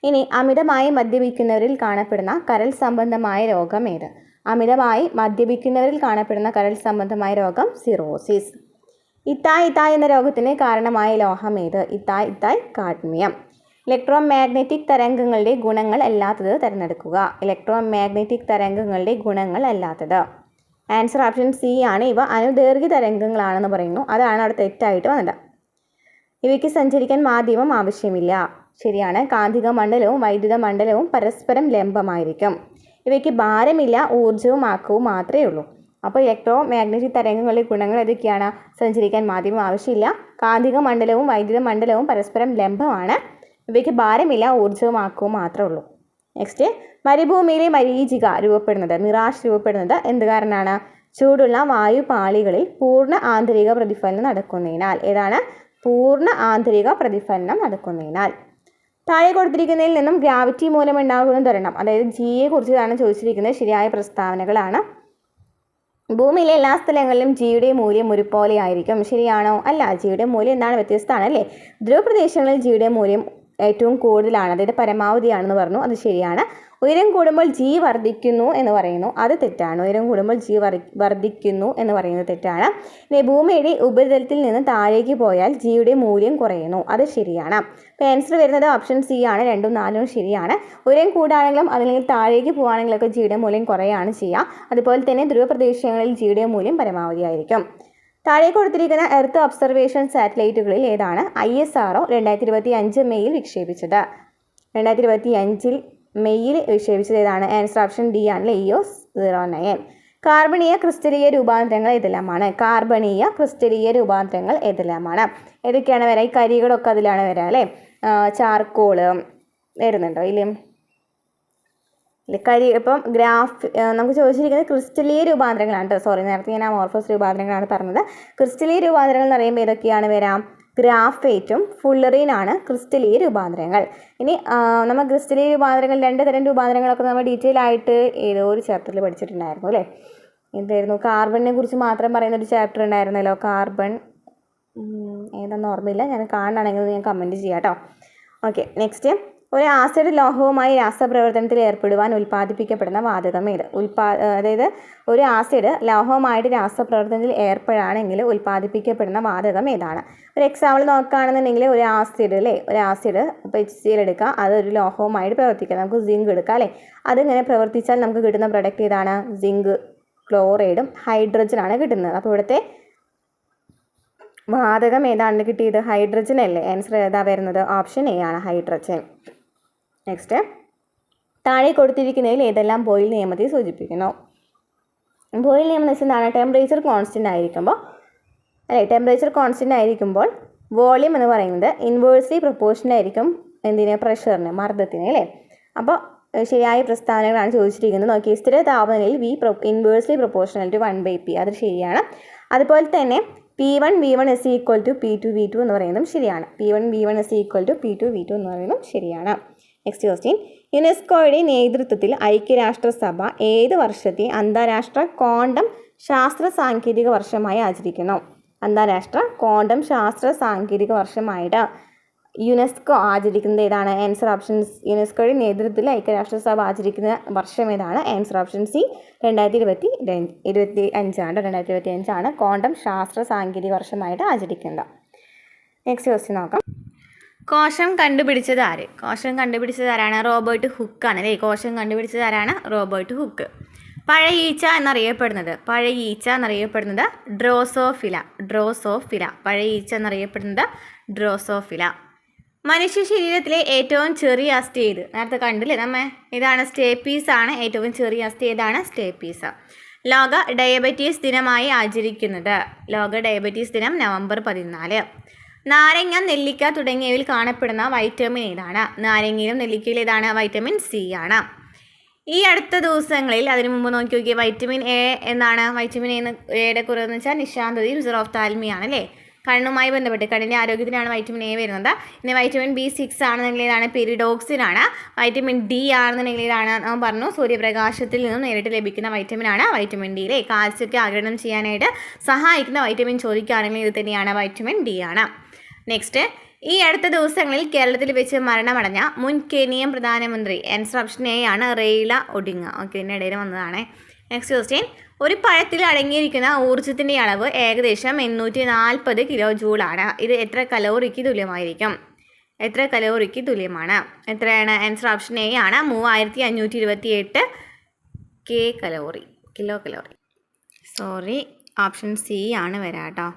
ഇനി അമിതമായി മദ്യപിക്കുന്നവരിൽ കാണപ്പെടുന്ന കരൾ സംബന്ധമായ രോഗം ഏത്? അമിതമായി മദ്യപിക്കുന്നവരിൽ കാണപ്പെടുന്ന കരൾ സംബന്ധമായ രോഗം സിറോസിസ്. ഇത്തായ് എന്ന രോഗത്തിന് കാരണമായ ലോഹം ഏത്? ഇത്തായ് കാഡ്മിയം. ഇലക്ട്രോ മാഗ്നറ്റിക് തരംഗങ്ങളുടെ ഗുണങ്ങൾ അല്ലാത്തത് തിരഞ്ഞെടുക്കുക. ഇലക്ട്രോ മാഗ്നറ്റിക് തരംഗങ്ങളുടെ ഗുണങ്ങൾ അല്ലാത്തത്. ആൻസർ ഓപ്ഷൻ സി ആണ്. ഇവ അനുദൈർഘ്യ തരംഗങ്ങളാണെന്ന് പറയുന്നു. അതാണ് അവിടെ തെറ്റായിട്ട് വന്നത്. ഇവയ്ക്ക് സഞ്ചരിക്കാൻ മാധ്യമം ആവശ്യമില്ല. ശരിയാണ്. കാന്തിക മണ്ഡലവും വൈദ്യുത മണ്ഡലവും പരസ്പരം ലംബമായിരിക്കും. ഇവയ്ക്ക് ഭാരമില്ല, ഊർജ്ജവും ആക്കവും മാത്രമേ ഉള്ളൂ. അപ്പോൾ ഇലക്ട്രോ മാഗ്നറ്റിക് തരംഗങ്ങളുടെ ഗുണങ്ങൾ ഏതൊക്കെയാണ്? സഞ്ചരിക്കാൻ മാധ്യമം ആവശ്യമില്ല, കാന്തിക മണ്ഡലവും വൈദ്യുത മണ്ഡലവും പരസ്പരം ലംബമാണ്, ഇവയ്ക്ക് ഭാരമില്ല, ഊർജ്ജവും ആക്കവും മാത്രമേ ഉള്ളൂ. നെക്സ്റ്റ്, മരുഭൂമിയിലെ മരീചിക രൂപപ്പെടുന്നത്, മിറാഷ് രൂപപ്പെടുന്നത് എന്ത് കാരണമാണ്? ചൂടുള്ള വായുപാളികളിൽ പൂർണ്ണ ആന്തരിക പ്രതിഫലനം നടക്കുന്നതിനാൽ. ഏതാണ്? പൂർണ്ണ ആന്തരിക പ്രതിഫലനം നടക്കുന്നതിനാൽ. താഴെ കൊടുത്തിരിക്കുന്നതിൽ നിന്നും ഗ്രാവിറ്റി മൂലമുണ്ടാകുന്ന ത്വരണം, അതായത് ജിയെ കുറിച്ചാണ് ചോദിച്ചിരിക്കുന്നത്. ശരിയായ പ്രസ്താവനകളാണ്. ഭൂമിയിലെ എല്ലാ സ്ഥലങ്ങളിലും ജിയുടെ മൂല്യം ഒരുപോലെ ആയിരിക്കും. ശരിയാണോ? അല്ല. ജിയുടെ മൂല്യം എന്താണ്? വ്യത്യസ്തമാണ് അല്ലേ? ധ്രുവപ്രദേശങ്ങളിൽ ജിയുടെ മൂല്യം ഏറ്റവും കൂടുതലാണ്, അതായത് പരമാവധിയാണെന്ന് പറഞ്ഞു. അത് ശരിയാണ്. ഉയരം കൂടുമ്പോൾ ജി വർദ്ധിക്കുന്നു എന്ന് പറയുന്നു, അത് തെറ്റാണ്. ഉയരം കൂടുമ്പോൾ ജി വർദ്ധിക്കുന്നു എന്ന് പറയുന്നത് തെറ്റാണ്. ഇനി ഭൂമിയുടെ ഉപരിതലത്തിൽ നിന്ന് താഴേക്ക് പോയാൽ ജിയുടെ മൂല്യം കുറയുന്നു, അത് ശരിയാണ്. അപ്പോൾ ആൻസർ വരുന്നത് ഓപ്ഷൻ സി ആണ്. 2ഉം 4ഉം ശരിയാണ്. ഉയരം കൂടാണെങ്കിലും അല്ലെങ്കിൽ താഴേക്ക് പോകുകയാണെങ്കിലൊക്കെ ജിയുടെ മൂല്യം കുറയാണ് ചെയ്യുക. അതുപോലെ തന്നെ ധ്രുവപ്രദേശങ്ങളിൽ ജിയുടെ മൂല്യം പരമാവധിയായിരിക്കും. താഴെ കൊടുത്തിരിക്കുന്ന എർത്ത് ഒബ്സർവേഷൻ സാറ്റലൈറ്റുകളിൽ ഏതാണ് ISRO 2025 മെയ്യിൽ വിക്ഷേപിച്ചത്? 2025 മെയ്യിൽ വിക്ഷേപിച്ചത് ഏതാണ്? ആൻസർ ഓപ്ഷൻ ഡി ആണ്. EOS-09. കാർബണീയ ക്രിസ്റ്റലീയ രൂപാന്തരങ്ങൾ ഏതെല്ലാമാണ്? കാർബണീയ ക്രിസ്റ്റലീയ രൂപാന്തരങ്ങൾ ഏതെല്ലാമാണ്? ഏതൊക്കെയാണ് വരാം? ഈ കരികളൊക്കെ അതിലാണ് വരാം അല്ലേ? ചാർക്കോള് വരുന്നുണ്ടോ? ഇല്ലേ? കരി. ഇപ്പം നമുക്ക് ചോദിച്ചിരിക്കുന്നത് ക്രിസ്റ്റലീയ രൂപാന്തരങ്ങളാണ് കേട്ടോ. സോറി, നേരത്തെ ഞാൻ അമോർഫസ് രൂപാന്തരങ്ങളാണ് പറഞ്ഞത്. ക്രിസ്റ്റലീയ രൂപാന്തരങ്ങൾ എന്ന് പറയുമ്പോൾ ഏതൊക്കെയാണ് വരാം? ഗ്രാഫൈറ്റും ഫുള്ളറിനാണ് ക്രിസ്റ്റലീയ രൂപാന്തരങ്ങൾ. ഇനി നമ്മൾ ക്രിസ്റ്റലീയ രൂപാന്തരങ്ങൾ 2 തരം രൂപാന്തരങ്ങളൊക്കെ നമ്മൾ ഡീറ്റെയിൽ ആയിട്ട് ഏതോ ഒരു ചാപ്റ്ററിൽ പഠിച്ചിട്ടുണ്ടായിരുന്നു അല്ലേ? എന്തായിരുന്നു? കാർബണിനെ കുറിച്ച് മാത്രം പറയുന്ന ഒരു ചാപ്റ്റർ ഉണ്ടായിരുന്നല്ലോ. കാർബൺ ഏതാണെന്ന് ഓർമ്മയില്ല. ഞാൻ കാണുകയാണെങ്കിൽ ഞാൻ കമൻറ്റ് ചെയ്യാം കേട്ടോ. ഓക്കെ. നെക്സ്റ്റ്, ഒരു ആസിഡ് ലോഹവുമായി രാസപ്രവർത്തനത്തിൽ ഏർപ്പെടുവാൻ ഉൽപ്പാദിപ്പിക്കപ്പെടുന്ന വാതകം ഏത്? അതായത് ഒരു ആസിഡ് ലോഹവുമായിട്ട് രാസപ്രവർത്തനത്തിൽ ഏർപ്പെടുകയാണെങ്കിൽ ഉൽപ്പാദിപ്പിക്കപ്പെടുന്ന വാതകം ഏതാണ്? ഒരു എക്സാമ്പിൾ നോക്കുകയാണെന്നുണ്ടെങ്കിൽ ഒരു ആസിഡ് അല്ലേ, ഒരു ആസിഡ് ഇപ്പോൾ HCl എടുക്കുക, അതൊരു ലോഹവുമായിട്ട് പ്രവർത്തിക്കുക. നമുക്ക് സിങ്ക് എടുക്കാം അല്ലേ? അതിങ്ങനെ പ്രവർത്തിച്ചാൽ നമുക്ക് കിട്ടുന്ന പ്രൊഡക്റ്റ് ഏതാണ്? സിങ്ക് ക്ലോറൈഡും ഹൈഡ്രജനാണ് കിട്ടുന്നത്. അപ്പോൾ ഇവിടുത്തെ വാതകം ഏതാണ് കിട്ടിയത്? ഹൈഡ്രജൻ അല്ലേ? ആൻസർ ഏതാ വരുന്നത്? ഓപ്ഷൻ എ ആണ്, ഹൈഡ്രജൻ. നെക്സ്റ്റ്, താഴെ കൊടുത്തിരിക്കുന്നതിൽ ഏതെല്ലാം ബോയിൽ നിയമത്തെ സൂചിപ്പിക്കുന്നു? ബോയിൽ നിയമം എന്ന് വെച്ചാൽ എന്താണ്? ടെമ്പറേച്ചർ കോൺസ്റ്റൻ്റ് ആയിരിക്കുമ്പോൾ അല്ലേ, ടെമ്പറേച്ചർ കോൺസ്റ്റൻ്റ് ആയിരിക്കുമ്പോൾ വോളിയം എന്ന് പറയുന്നത് ഇൻവേഴ്സ്ലി പ്രൊപ്പോർഷണൽ ആയിരിക്കും എന്തിന്? പ്രഷറിന്, മർദ്ദത്തിന് അല്ലേ? അപ്പോൾ ശരിയായ പ്രസ്താവനകളാണ് ചോദിച്ചിരിക്കുന്നത്. നോക്കി, സ്ഥിര താപനിലയിൽ V inversely proportional to 1/P, അത് ശരിയാണ്. അതുപോലെ തന്നെ P1V1 is equal to P2V2 എന്ന് പറയുന്നതും ശരിയാണ്. P1V1 is equal to P2V2 എന്ന് പറയുന്നതും ശരിയാണ്. നെക്സ്റ്റ് ക്വസ്റ്റ്യൻ, യുനെസ്കോയുടെ നേതൃത്വത്തിൽ ഐക്യരാഷ്ട്രസഭ ഏത് വർഷത്തെ അന്താരാഷ്ട്ര ക്വാണ്ടം ശാസ്ത്ര സാങ്കേതിക വർഷമായി ആചരിക്കുന്നു? അന്താരാഷ്ട്ര ക്വാണ്ടം ശാസ്ത്ര സാങ്കേതിക വർഷമായിട്ട് യുനെസ്കോ ആചരിക്കുന്നത് ഏതാണ്? Answer options. യുനെസ്കോയുടെ നേതൃത്വത്തിൽ ഐക്യരാഷ്ട്രസഭ ആചരിക്കുന്ന വർഷം ഏതാണ്? ആൻസർ ഓപ്ഷൻ സി 2025 ക്വാണ്ടം ശാസ്ത്ര സാങ്കേതിക വർഷമായിട്ട് ആചരിക്കുന്നത്. നെക്സ്റ്റ് ക്വസ്റ്റ്യൻ നോക്കാം. കോശം കണ്ടുപിടിച്ചത് ആര്? കോശം കണ്ടുപിടിച്ചത് ആരാണ്? റോബർട്ട് ഹുക്കാണ് അല്ലേ. കോശം കണ്ടുപിടിച്ചത് ആരാണ്? Robert hook. പഴയ ഈച്ച എന്നറിയപ്പെടുന്നത് ഡ്രോസോഫില. പഴയ ഈച്ച എന്നറിയപ്പെടുന്നത് ഡ്രോസോഫില. മനുഷ്യ ശരീരത്തിലെ ഏറ്റവും ചെറിയ അസ്ഥി ഏത്? നേരത്തെ കണ്ടില്ലേ നമ്മ? ഇതാണ് സ്റ്റേപ്പീസ് ആണ്. ഏറ്റവും ചെറിയ അസ്ഥി ഏതാണ്? സ്റ്റേപ്പീസ്. ലോക ഡയബറ്റീസ് ദിനമായി ആചരിക്കുന്നത്? ലോക ഡയബറ്റീസ് ദിനം നവംബർ 14. നാരങ്ങ, നെല്ലിക്ക തുടങ്ങിയവയിൽ കാണപ്പെടുന്ന വൈറ്റമിൻ ഏതാണ്? നാരങ്ങയിലും നെല്ലിക്കയിലും ഏതാണ്? വൈറ്റമിൻ സി ആണ്. ഈ അടുത്ത ദിവസങ്ങളിൽ, അതിനു മുമ്പ് നോക്കിയ വൈറ്റമിൻ എ എന്നാണ്. വൈറ്റമിൻ എയുടെ കുറവെന്ന് വെച്ചാൽ നിശാന്തതി, റിസറോഫ്താൽമിയാണ് അല്ലേ. കണ്ണുമായി ബന്ധപ്പെട്ട് കണ്ണിൻ്റെ ആരോഗ്യത്തിനാണ് വൈറ്റമിൻ എ വരുന്നത്. ഇനി വൈറ്റമിൻ B6 ആണെന്നുണ്ടെങ്കിൽ ഏതാണ്? പെരിഡോക്സിൻ ആണ്. വൈറ്റമിൻ ഡി ആണെന്നുണ്ടെങ്കിൽ ഏതാണ്? നാം പറഞ്ഞു സൂര്യപ്രകാശത്തിൽ നിന്നും നേരിട്ട് ലഭിക്കുന്ന വൈറ്റമിൻ ആണ് വൈറ്റമിൻ ഡി അല്ലേ. കാൽസ്യമൊക്കെ ആഗിരണം ചെയ്യാനായിട്ട് സഹായിക്കുന്ന വൈറ്റമിൻ ചോദിക്കുകയാണെങ്കിൽ ഇത് തന്നെയാണ്, വൈറ്റമിൻ ഡി ആണ്. നെക്സ്റ്റ്, ഈ അടുത്ത ദിവസങ്ങളിൽ കേരളത്തിൽ വെച്ച് മരണമടഞ്ഞ മുൻ കെനിയൻ പ്രധാനമന്ത്രി? ആൻസർ ഓപ്ഷൻ എ ആണ്, റെയ്ല ഒഡിങ്ങ. ഓക്കെ, ഇതിൻ്റെ ഇടയിൽ വന്നതാണ്. നെക്സ്റ്റ് ക്വസ്റ്റ്യൻ, ഒരു പഴത്തിൽ അടങ്ങിയിരിക്കുന്ന ഊർജ്ജത്തിൻ്റെ അളവ് ഏകദേശം 840 കിലോ ജൂൾ ആണ്. ഇത് എത്ര കലോറിക്ക് തുല്യമായിരിക്കും? എത്രയാണ്? ആൻസർ ഓപ്ഷൻ എ ആണ്, 3528 kilo calorie. Sorry, option C ആണ് വരാട്ടോ.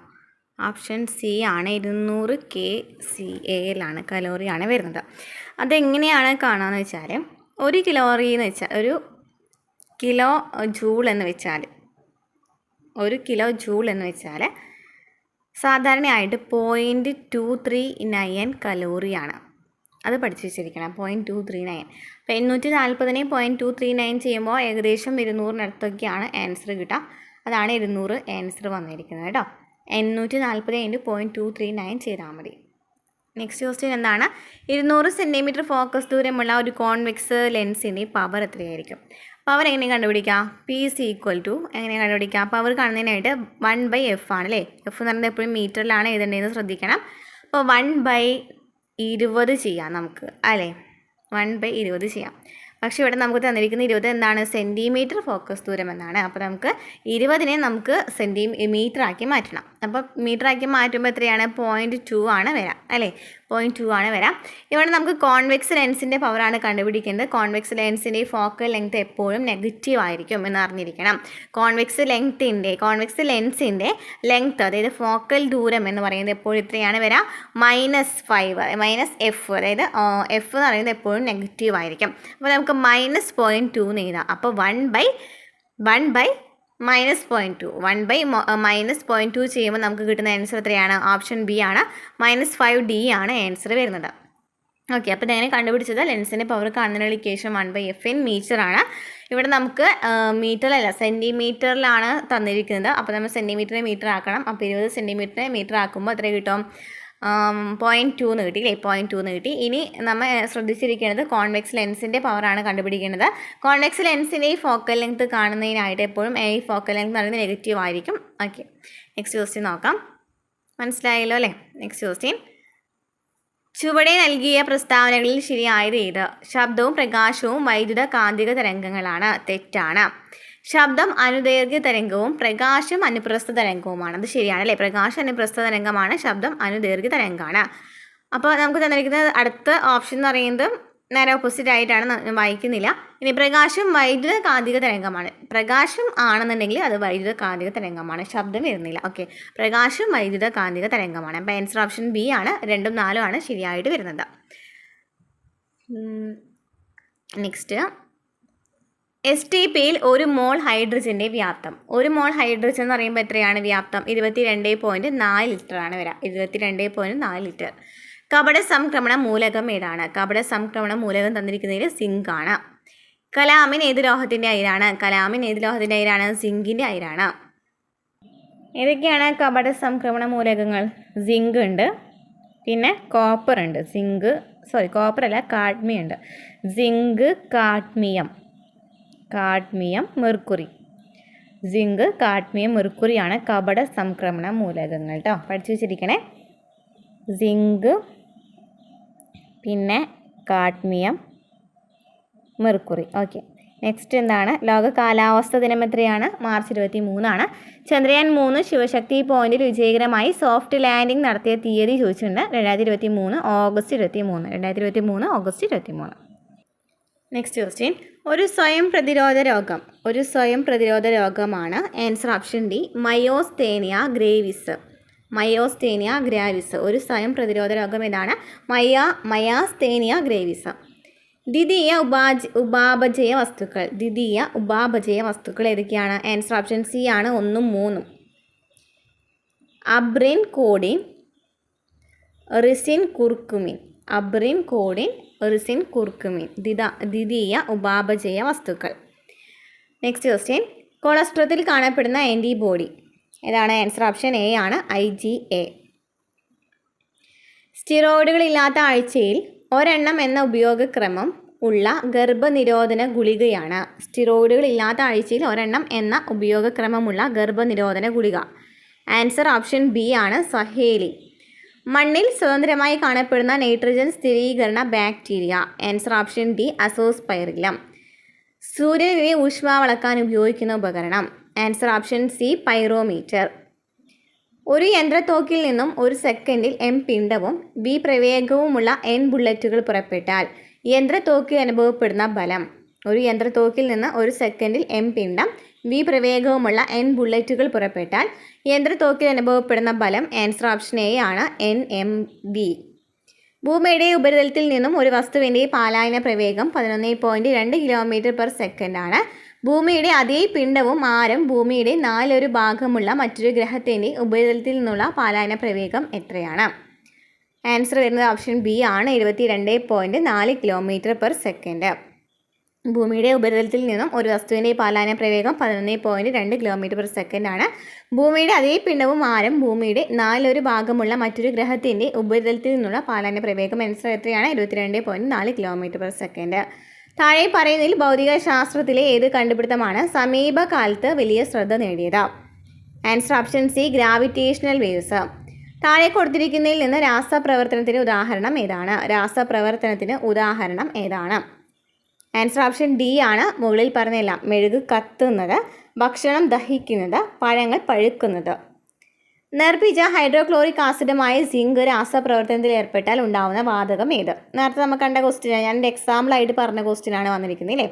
ഓപ്ഷൻ സി ആണ്, 200 kcal കലോറിയാണ് വരുന്നത്. അതെങ്ങനെയാണ് കാണാമെന്ന് വെച്ചാൽ, ഒരു കിലോ ജൂൾ എന്ന് വെച്ചാൽ സാധാരണയായിട്ട് 0.239 കലോറിയാണ്. അത് പഠിച്ചു വെച്ചിരിക്കണം, 0.239. അപ്പോൾ 840നെ 0.239 ചെയ്യുമ്പോൾ ഏകദേശം 200-നടുത്തൊക്കെയാണ് ആൻസർ കിട്ടുക. അതാണ് 200 ആൻസർ വന്നിരിക്കുന്നത് കേട്ടോ. 840 × 0.239 ചെയ്താൽ മതി. നെക്സ്റ്റ് ക്വസ്റ്റ്യൻ എന്താണ്? 200 സെൻറ്റിമീറ്റർ ഫോക്കസ് ദൂരമുള്ള ഒരു കോൺവെക്സ് ലെൻസിൻ്റെ പവർ എത്രയായിരിക്കും? പവർ എങ്ങനെ കണ്ടുപിടിക്കാം? എങ്ങനെ കണ്ടുപിടിക്കാം? പവർ കാണുന്നതിനായിട്ട് 1/f ആണല്ലേ. എഫ് എന്ന് പറയുന്നത് എപ്പോഴും മീറ്ററിലാണ് എഴുതേണ്ടതെന്ന് ശ്രദ്ധിക്കണം. അപ്പോൾ 1/20 ചെയ്യാം നമുക്ക് അല്ലേ. 1/20 ചെയ്യാം. പക്ഷേ ഇവിടെ നമുക്ക് തന്നിരിക്കുന്ന 20 എന്താണ്? സെൻറ്റിമീറ്റർ ഫോക്കസ് ദൂരം എന്നാണ്. അപ്പോൾ നമുക്ക് 20നെ നമുക്ക് മീറ്റർ ആക്കി മാറ്റണം. അപ്പോൾ മീറ്റർ ആക്കി മാറ്റുമ്പോൾ എത്രയാണ്? 0.2 ആണ് വരാം അല്ലേ. 0.2 ആണ് വരാം. ഇവിടെ നമുക്ക് കോൺവെക്സ് ലെൻസിൻ്റെ പവറാണ് കണ്ടുപിടിക്കേണ്ടത്. കോൺവെക്സ് ലെൻസിൻ്റെ ഫോക്കൽ ലെങ്ത് എപ്പോഴും നെഗറ്റീവ് ആയിരിക്കും എന്ന് അറിഞ്ഞിരിക്കണം. കോൺവെക്സ് ലെൻസിൻ്റെ ലെങ്ത്, അതായത് ഫോക്കൽ ദൂരം എന്ന് പറയുന്നത് എപ്പോഴും എത്രയാണ് വരാം? -5 അതായത് എഫ് എന്ന് പറയുന്നത് എപ്പോഴും നെഗറ്റീവ് ആയിരിക്കും. അപ്പോൾ നമുക്ക് -0.2 എന്ന് എഴുതാം. അപ്പോൾ 1/-0.2 ചെയ്യുമ്പോൾ നമുക്ക് കിട്ടുന്ന ആൻസർ എത്രയാണ്? ഓപ്ഷൻ ബി ആണ്, -5d ആണ് ആൻസർ വരുന്നത്. ഓക്കെ, അപ്പോൾ ഇതെങ്ങനെ കണ്ടുപിടിച്ചത്? ലെൻസിൻ്റെ പവർ കാണുന്നതിനുള്ള ഇക്വേഷൻ 1/f ഇൻ മീറ്റർ ആണ്. ഇവിടെ നമുക്ക് മീറ്ററിലല്ല സെൻറ്റിമീറ്ററിലാണ് തന്നിരിക്കുന്നത്. അപ്പോൾ നമ്മൾ സെൻറ്റിമീറ്ററിനെ മീറ്റർ ആക്കണം. അപ്പോൾ 20 സെൻറ്റിമീറ്ററിനെ മീറ്റർ ആക്കുമ്പോൾ എത്ര കിട്ടും? 0.2 എന്ന് കിട്ടി അല്ലേ. 0.2 എന്ന് കിട്ടി. ഇനി നമ്മൾ ശ്രദ്ധിച്ചിരിക്കേണ്ടത് കോൺവെക്സ് ലെൻസിൻ്റെ പവറാണ് കണ്ടുപിടിക്കേണ്ടത്. കോൺവെക്സ് ലെൻസിൻ്റെ ഈ ഫോക്കൽ ലെങ്ത് കാണുന്നതിനായിട്ട് എപ്പോഴും ഈ ഫോക്കൽ ലെങ്ത് പറയുന്നത് നെഗറ്റീവ് ആയിരിക്കും. ഓക്കെ, നെക്സ്റ്റ് ക്വസ്റ്റ്യൻ നോക്കാം. മനസ്സിലായല്ലോ അല്ലേ. നെക്സ്റ്റ് ക്വസ്റ്റ്യൻ, ചുവടെ നൽകിയ പ്രസ്താവനകളിൽ ശരിയായത് ഏത്? ശബ്ദവും പ്രകാശവും വൈദ്യുത കാന്തിക തരംഗങ്ങളാണ്. തെറ്റാണ്. ശബ്ദം അനുദൈർഘ്യ തരംഗവും പ്രകാശം അനുപ്രസ്ഥ തരംഗവുമാണ്. അത് ശരിയാണ് അല്ലേ. പ്രകാശം അനുപ്രസ്ഥ തരംഗമാണ്, ശബ്ദം അനുദൈർഘ്യ തരംഗമാണ്. അപ്പോൾ നമുക്ക് തന്നിരിക്കുന്നത് അടുത്ത ഓപ്ഷൻ എന്ന് പറയുന്നത് നേരെ ഓപ്പോസിറ്റ് ആയിട്ടാണ്, വായിക്കുന്നില്ല. ഇനി പ്രകാശം വൈദ്യുത കാന്തിക തരംഗമാണ്. പ്രകാശം ആണെന്നുണ്ടെങ്കിൽ അത് വൈദ്യുത കാന്തിക തരംഗമാണ്, ശബ്ദം വരുന്നില്ല. ഓക്കെ, പ്രകാശം വൈദ്യുത കാന്തിക തരംഗമാണ്. അപ്പോൾ ആൻസർ ഓപ്ഷൻ ബി ആണ്. 2ഉം 4ഉം ആണ് ശരിയായിട്ട് വരുന്നത്. നെക്സ്റ്റ്, STPയിൽ 1 മോൾ ഹൈഡ്രജൻ്റെ വ്യാപ്തം. 1 മോൾ ഹൈഡ്രജൻ എന്ന് പറയുമ്പോൾ എത്രയാണ് വ്യാപ്തം? 22.4 ലിറ്റർ ആണ് വരിക. 22.4 ലിറ്റർ. കപട സംക്രമണ മൂലകം ഏതാണ്? കപട സംക്രമണ മൂലകം തന്നിരിക്കുന്നതിൽ സിങ്ക് ആണ്. കലാമിൻ ഏത് ലോഹത്തിൻ്റെ അയിരാണ്? സിങ്കിൻ്റെ അയിരാണ്. ഏതൊക്കെയാണ് കപട സംക്രമണ മൂലകങ്ങൾ? സിങ്ക് ഉണ്ട്, പിന്നെ കോപ്പർ ഉണ്ട്. കോപ്പർ അല്ല, കാഡ്മിയം ഉണ്ട്. Zinc, cadmium, mercury. Zinc, cadmium, മെർക്കുറിയാണ് കപട സംക്രമണ മൂലകങ്ങൾ കേട്ടോ. പഠിച്ചു വെച്ചിരിക്കണേ. സിങ്ക്, പിന്നെ കാഡ്മിയം, മെർക്കുറി. ഓക്കെ. നെക്സ്റ്റ് എന്താണ്? ലോക കാലാവസ്ഥ ദിനം എത്രയാണ്? മാർച്ച് 23 ചന്ദ്രയാൻ 3 ശിവശക്തി പോയിന്റിൽ വിജയകരമായി സോഫ്റ്റ് ലാൻഡിംഗ് നടത്തിയ തീയതി ചോദിച്ചിട്ടുണ്ട്. 2023 ഓഗസ്റ്റ് 23. Next question. ഒരു സ്വയം പ്രതിരോധ രോഗമാണ്. Answer option D, myasthenia gravis. ഒരു സ്വയം പ്രതിരോധ രോഗം ഏതാണ്? Myasthenia gravis. ദ്വിതീയ ഉപാപചയ വസ്തുക്കൾ ഏതൊക്കെയാണ്? ആൻസർ ഓപ്ഷൻ സി ആണ് 1ഉം 3ഉം. Abrin, codeine, ricin, curcumin. ദ്വിതീയ ഉപാപചയ വസ്തുക്കൾ. Next question. കൊളസ്ട്രോളിൽ കാണപ്പെടുന്ന ആൻറ്റിബോഡി ഏതാണ്? ആൻസർ ഓപ്ഷൻ എ ആണ്, IgA. സ്റ്റിറോയിഡുകളില്ലാത്ത ആഴ്ചയിൽ ഒരെണ്ണം എന്ന ഉപയോഗക്രമം ഉള്ള ഗർഭനിരോധന ഗുളികയാണ്. ആൻസർ ഓപ്ഷൻ ബി ആണ്, സഹേലി. മണ്ണിൽ സ്വതന്ത്രമായി കാണപ്പെടുന്ന നൈട്രജൻ സ്ഥിരീകരണ bacteria. Answer option D, azospirillum. സൂര്യനിലെ ഊഷ്മാവ് അളക്കാൻ ഉപയോഗിക്കുന്ന ഉപകരണം. Answer option C, pyrometer. ഒരു യന്ത്രത്തോക്കിൽ നിന്നും ഒരു സെക്കൻഡിൽ m പിണ്ഡവും v പ്രവേഗവുമുള്ള n ബുള്ളറ്റുകൾ പുറപ്പെട്ടാൽ യന്ത്രത്തോക്കിൽ അനുഭവപ്പെടുന്ന ബലം. ഒരു യന്ത്രത്തോക്കിൽ നിന്ന് ഒരു സെക്കൻഡിൽ m പിണ്ഡം v പ്രവേഗവുമുള്ള n ബുള്ളറ്റുകൾ പുറപ്പെട്ടാൽ യന്ത്രത്തോക്കിൽ അനുഭവപ്പെടുന്ന ബലം. ആൻസർ ഓപ്ഷൻ എ ആണ്, Nmv. ഭൂമിയുടെ ഉപരിതലത്തിൽ നിന്നും ഒരു വസ്തുവിൻ്റെ പാലായന പ്രവേഗം 11.2 km/s ആണ്. ഭൂമിയുടെ അതേ പിണ്ഡവും ആരം ഭൂമിയുടെ 4/1 ഭാഗമുള്ള മറ്റൊരു ഗ്രഹത്തിൻ്റെ ഉപരിതലത്തിൽ നിന്നുള്ള പാലായന പ്രവേഗം എത്രയാണ്? ആൻസർ വരുന്നത് ഓപ്ഷൻ ബി ആണ്, 22.4 km/s. ഭൂമിയുടെ ഉപരിതലത്തിൽ നിന്നും ഒരു വസ്തുവിൻ്റെ പാലായന പ്രവേഗം 11.2 km/s ആണ്. ഭൂമിയുടെ അതേ പിണ്ഡവും ആരം ഭൂമിയുടെ 4/1 ഭാഗമുള്ള മറ്റൊരു ഗ്രഹത്തിൻ്റെ ഉപരിതലത്തിൽ നിന്നുള്ള പാലായന പ്രവേഗം ആൻസർ എത്രയാണ്? 22.4 km/s. താഴെ പറയുന്നതിൽ ഭൗതിക ശാസ്ത്രത്തിലെ ഏത് കണ്ടുപിടുത്തമാണ് സമീപകാലത്ത് വലിയ ശ്രദ്ധ നേടിയത്? Answer option C, gravitational waves. താഴെ കൊടുത്തിരിക്കുന്നതിൽ നിന്ന് രാസപ്രവർത്തനത്തിന് ഉദാഹരണം ഏതാണ്? ആൻസർ ഓപ്ഷൻ ഡി ആണ്, മുകളിൽ പറഞ്ഞെല്ലാം. മെഴുക് കത്തുന്നത്, ഭക്ഷണം ദഹിക്കുന്നത്, പഴങ്ങൾ പഴുക്കുന്നത്. നിർമ്മിച്ച ഹൈഡ്രോക്ലോറിക് ആസിഡുമായ സിങ്ക് രാസപ്രവർത്തനത്തിൽ ഏർപ്പെട്ടാൽ ഉണ്ടാവുന്ന വാതകം ഏത്? നേരത്തെ നമുക്ക് കണ്ട ക്വസ്റ്റ്യൻ, ഞാൻ എക്സാമ്പിളായിട്ട് പറഞ്ഞ ക്വസ്റ്റ്യനാണ് വന്നിരിക്കുന്നത് അല്ലേ.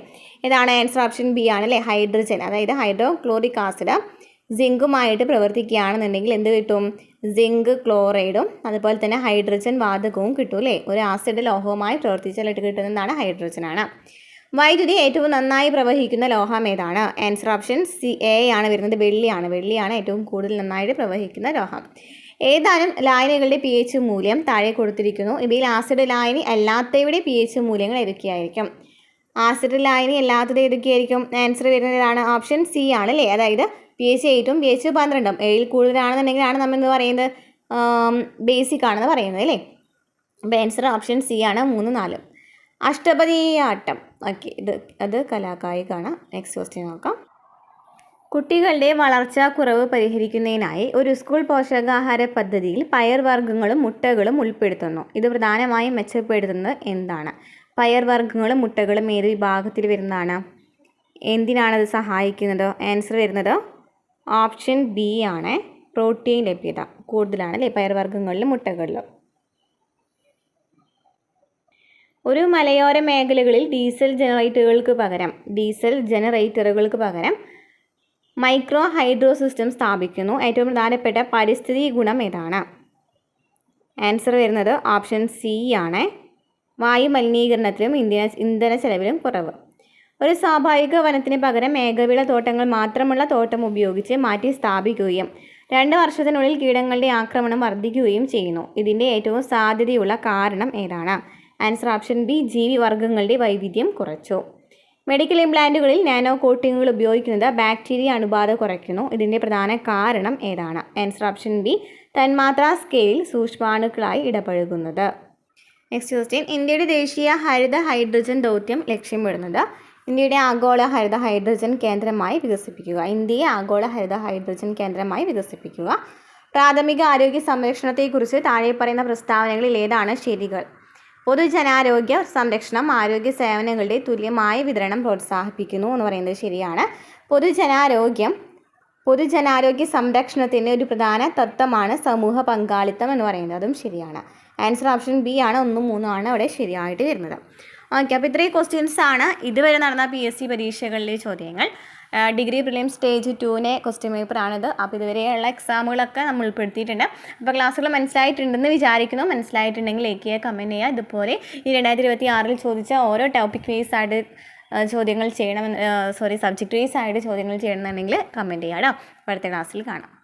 ഇതാണ് ആൻസർ ഓപ്ഷൻ ബി ആണ് അല്ലേ, ഹൈഡ്രജൻ. അതായത് ഹൈഡ്രോക്ലോറിക് ആസിഡ് സിങ്കുമായിട്ട് പ്രവർത്തിക്കുകയാണെന്നുണ്ടെങ്കിൽ എന്ത് കിട്ടും? സിങ്ക് ക്ലോറൈഡും അതുപോലെ തന്നെ ഹൈഡ്രജൻ വാതകവും കിട്ടും അല്ലേ. ഒരു ആസിഡ് ലോഹവുമായി പ്രവർത്തിച്ചാലിട്ട് കിട്ടുന്നതാണ് ഹൈഡ്രജനാണ്. വൈദ്യുതി ഏറ്റവും നന്നായി പ്രവഹിക്കുന്ന ലോഹം ഏതാണ്? ആൻസർ ഓപ്ഷൻ സി, എ ആണ് വരുന്നത്, വെള്ളിയാണ് ഏറ്റവും കൂടുതൽ നന്നായിട്ട് പ്രവഹിക്കുന്ന ലോഹം. ഏതാനും ലായനികളുടെ pH മൂല്യം താഴെ കൊടുത്തിരിക്കുന്നു. ഇവയിൽ ആസിഡ് ലായനി അല്ലാത്തവയുടെ pH മൂല്യങ്ങൾ ഏതൊക്കെയായിരിക്കും? ആസിഡ് ലായനി അല്ലാത്തത് ഏതൊക്കെയായിരിക്കും? ആൻസർ വരുന്നതാണ് ഓപ്ഷൻ സി ആണ് അല്ലേ. അതായത് pH 8ഉം pH 12ഉം 7ൽ കൂടുതലാണെന്നുണ്ടെങ്കിലാണ് നമ്മൾ എന്ത് പറയുന്നത്? ബേസിക് ആണെന്ന് പറയുന്നത് അല്ലേ. അപ്പോൾ ആൻസർ ഓപ്ഷൻ സി ആണ്, 3, 4. അഷ്ടപതിയാട്ടം. ഓക്കെ, അത് കലാകായികമാണ്. നെക്സ്റ്റ് ക്വസ്റ്റ്യൻ നോക്കാം. കുട്ടികളുടെ വളർച്ചാ കുറവ് പരിഹരിക്കുന്നതിനായി ഒരു സ്കൂൾ പോഷകാഹാര പദ്ധതിയിൽ പയർവർഗ്ഗങ്ങളും മുട്ടകളും ഉൾപ്പെടുത്തുന്നു. ഇത് പ്രധാനമായും മെച്ചപ്പെടുത്തുന്നത് എന്താണ്? പയർവർഗ്ഗങ്ങളും മുട്ടകളും ഏത് വിഭാഗത്തിൽ വരുന്നതാണ്? എന്തിനാണത് സഹായിക്കുന്നത്? ആൻസർ വരുന്നത് ഓപ്ഷൻ ബി ആണ്, പ്രോട്ടീൻ ലഭ്യത കൂടുതലാണ് അല്ലേ പയർവർഗ്ഗങ്ങളിലും മുട്ടകളിലും. ഒരു മലയോര മേഖലകളിൽ ഡീസൽ ജനറേറ്ററുകൾക്ക് പകരം മൈക്രോ ഹൈഡ്രോ സിസ്റ്റം സ്ഥാപിക്കുന്നു. ഏറ്റവും പ്രധാനപ്പെട്ട പരിസ്ഥിതി ഗുണം ഏതാണ്? ആൻസർ വരുന്നത് ഓപ്ഷൻ സി ആണ്, വായു മലിനീകരണത്തിലും ഇന്ധന ചെലവിലും കുറവ്. ഒരു സ്വാഭാവിക വനത്തിന് പകരം ഏകവിള തോട്ടങ്ങൾ മാത്രമുള്ള തോട്ടം ഉപയോഗിച്ച് മാറ്റി സ്ഥാപിക്കുകയും 2 വർഷത്തിനുള്ളിൽ കീടങ്ങളുടെ ആക്രമണം വർദ്ധിക്കുകയും ചെയ്യുന്നു. ഇതിൻ്റെ ഏറ്റവും സാധ്യതയുള്ള കാരണം ഏതാണ്? ആൻസർ ഓപ്ഷൻ ബി, ജീവിവർഗ്ഗങ്ങളുടെ വൈവിധ്യം കുറച്ചു. മെഡിക്കൽ ഇംപ്ലാന്റുകളിൽ നാനോ കോട്ടിങ്ങുകൾ ഉപയോഗിക്കുന്നത് ബാക്ടീരിയ അണുബാധ കുറയ്ക്കുന്നു. ഇതിൻ്റെ പ്രധാന കാരണം ഏതാണ്? ആൻസർ ഓപ്ഷൻ ബി, തന്മാത്രാ സ്കെയിലിൽ സൂക്ഷ്മാണുക്കളായി ഇടപഴകുന്നത്. നെക്സ്റ്റ് ക്വസ്റ്റ്യൻ, ഇന്ത്യയുടെ ദേശീയ ഹരിത ഹൈഡ്രജൻ ദൗത്യം ലക്ഷ്യമിടുന്നത്? ഇന്ത്യയുടെ ആഗോള ഹരിത ഹൈഡ്രജൻ കേന്ദ്രമായി വികസിപ്പിക്കുക. ഇന്ത്യയെ ആഗോള ഹരിത ഹൈഡ്രജൻ കേന്ദ്രമായി വികസിപ്പിക്കുക. പ്രാഥമിക ആരോഗ്യ സംരക്ഷണത്തെക്കുറിച്ച് താഴെ പറയുന്ന പ്രസ്താവനകളിൽ ഏതാണ് ശരികൾ? പൊതുജനാരോഗ്യ സംരക്ഷണം ആരോഗ്യ സേവനങ്ങളുടെ തുല്യമായ വിതരണം പ്രോത്സാഹിപ്പിക്കുന്നു എന്ന് പറയുന്നത് ശരിയാണ്. പൊതുജനാരോഗ്യ സംരക്ഷണത്തിൻ്റെ ഒരു പ്രധാന തത്വമാണ് സമൂഹ പങ്കാളിത്തം എന്ന് പറയുന്നത്. അതും ശരിയാണ്. ആൻസർ ഓപ്ഷൻ ബി ആണ്. 1, 3 ആണ് അവിടെ ശരിയായിട്ട് വരുന്നത്. ഓക്കെ, അപ്പോൾ ഇത്രയും ക്വസ്റ്റ്യൻസ് ആണ് ഇതുവരെ നടന്ന PSC പരീക്ഷകളിലെ ചോദ്യങ്ങൾ. ഡിഗ്രി പ്രിലിം സ്റ്റേജ് 2 ക്വസ്റ്റ്യൻ പേപ്പറാണിത്. അപ്പോൾ ഇതുവരെയുള്ള എക്സാമുകളൊക്കെ നമ്മൾ ഉൾപ്പെടുത്തിയിട്ടുണ്ട്. അപ്പോൾ ക്ലാസ്സുകൾ മനസ്സിലായിട്ടുണ്ടെന്ന് വിചാരിക്കുന്നു. മനസ്സിലായിട്ടുണ്ടെങ്കിൽ ലൈക്ക് ചെയ്യുക, കമൻറ്റ് ചെയ്യുക. ഇതുപോലെ ഈ 2026 ചോദിച്ച ഓരോ ടോപ്പിക് വൈസ് ആയിട്ട് ചോദ്യങ്ങൾ ചെയ്യണമെന്ന് സബ്ജക്റ്റ് വൈസ് ആയിട്ട് ചോദ്യങ്ങൾ ചെയ്യണമെന്നുണ്ടെങ്കിൽ കമൻറ്റ് ചെയ്യാം കേട്ടോ. അടുത്ത ക്ലാസ്സിൽ കാണാം.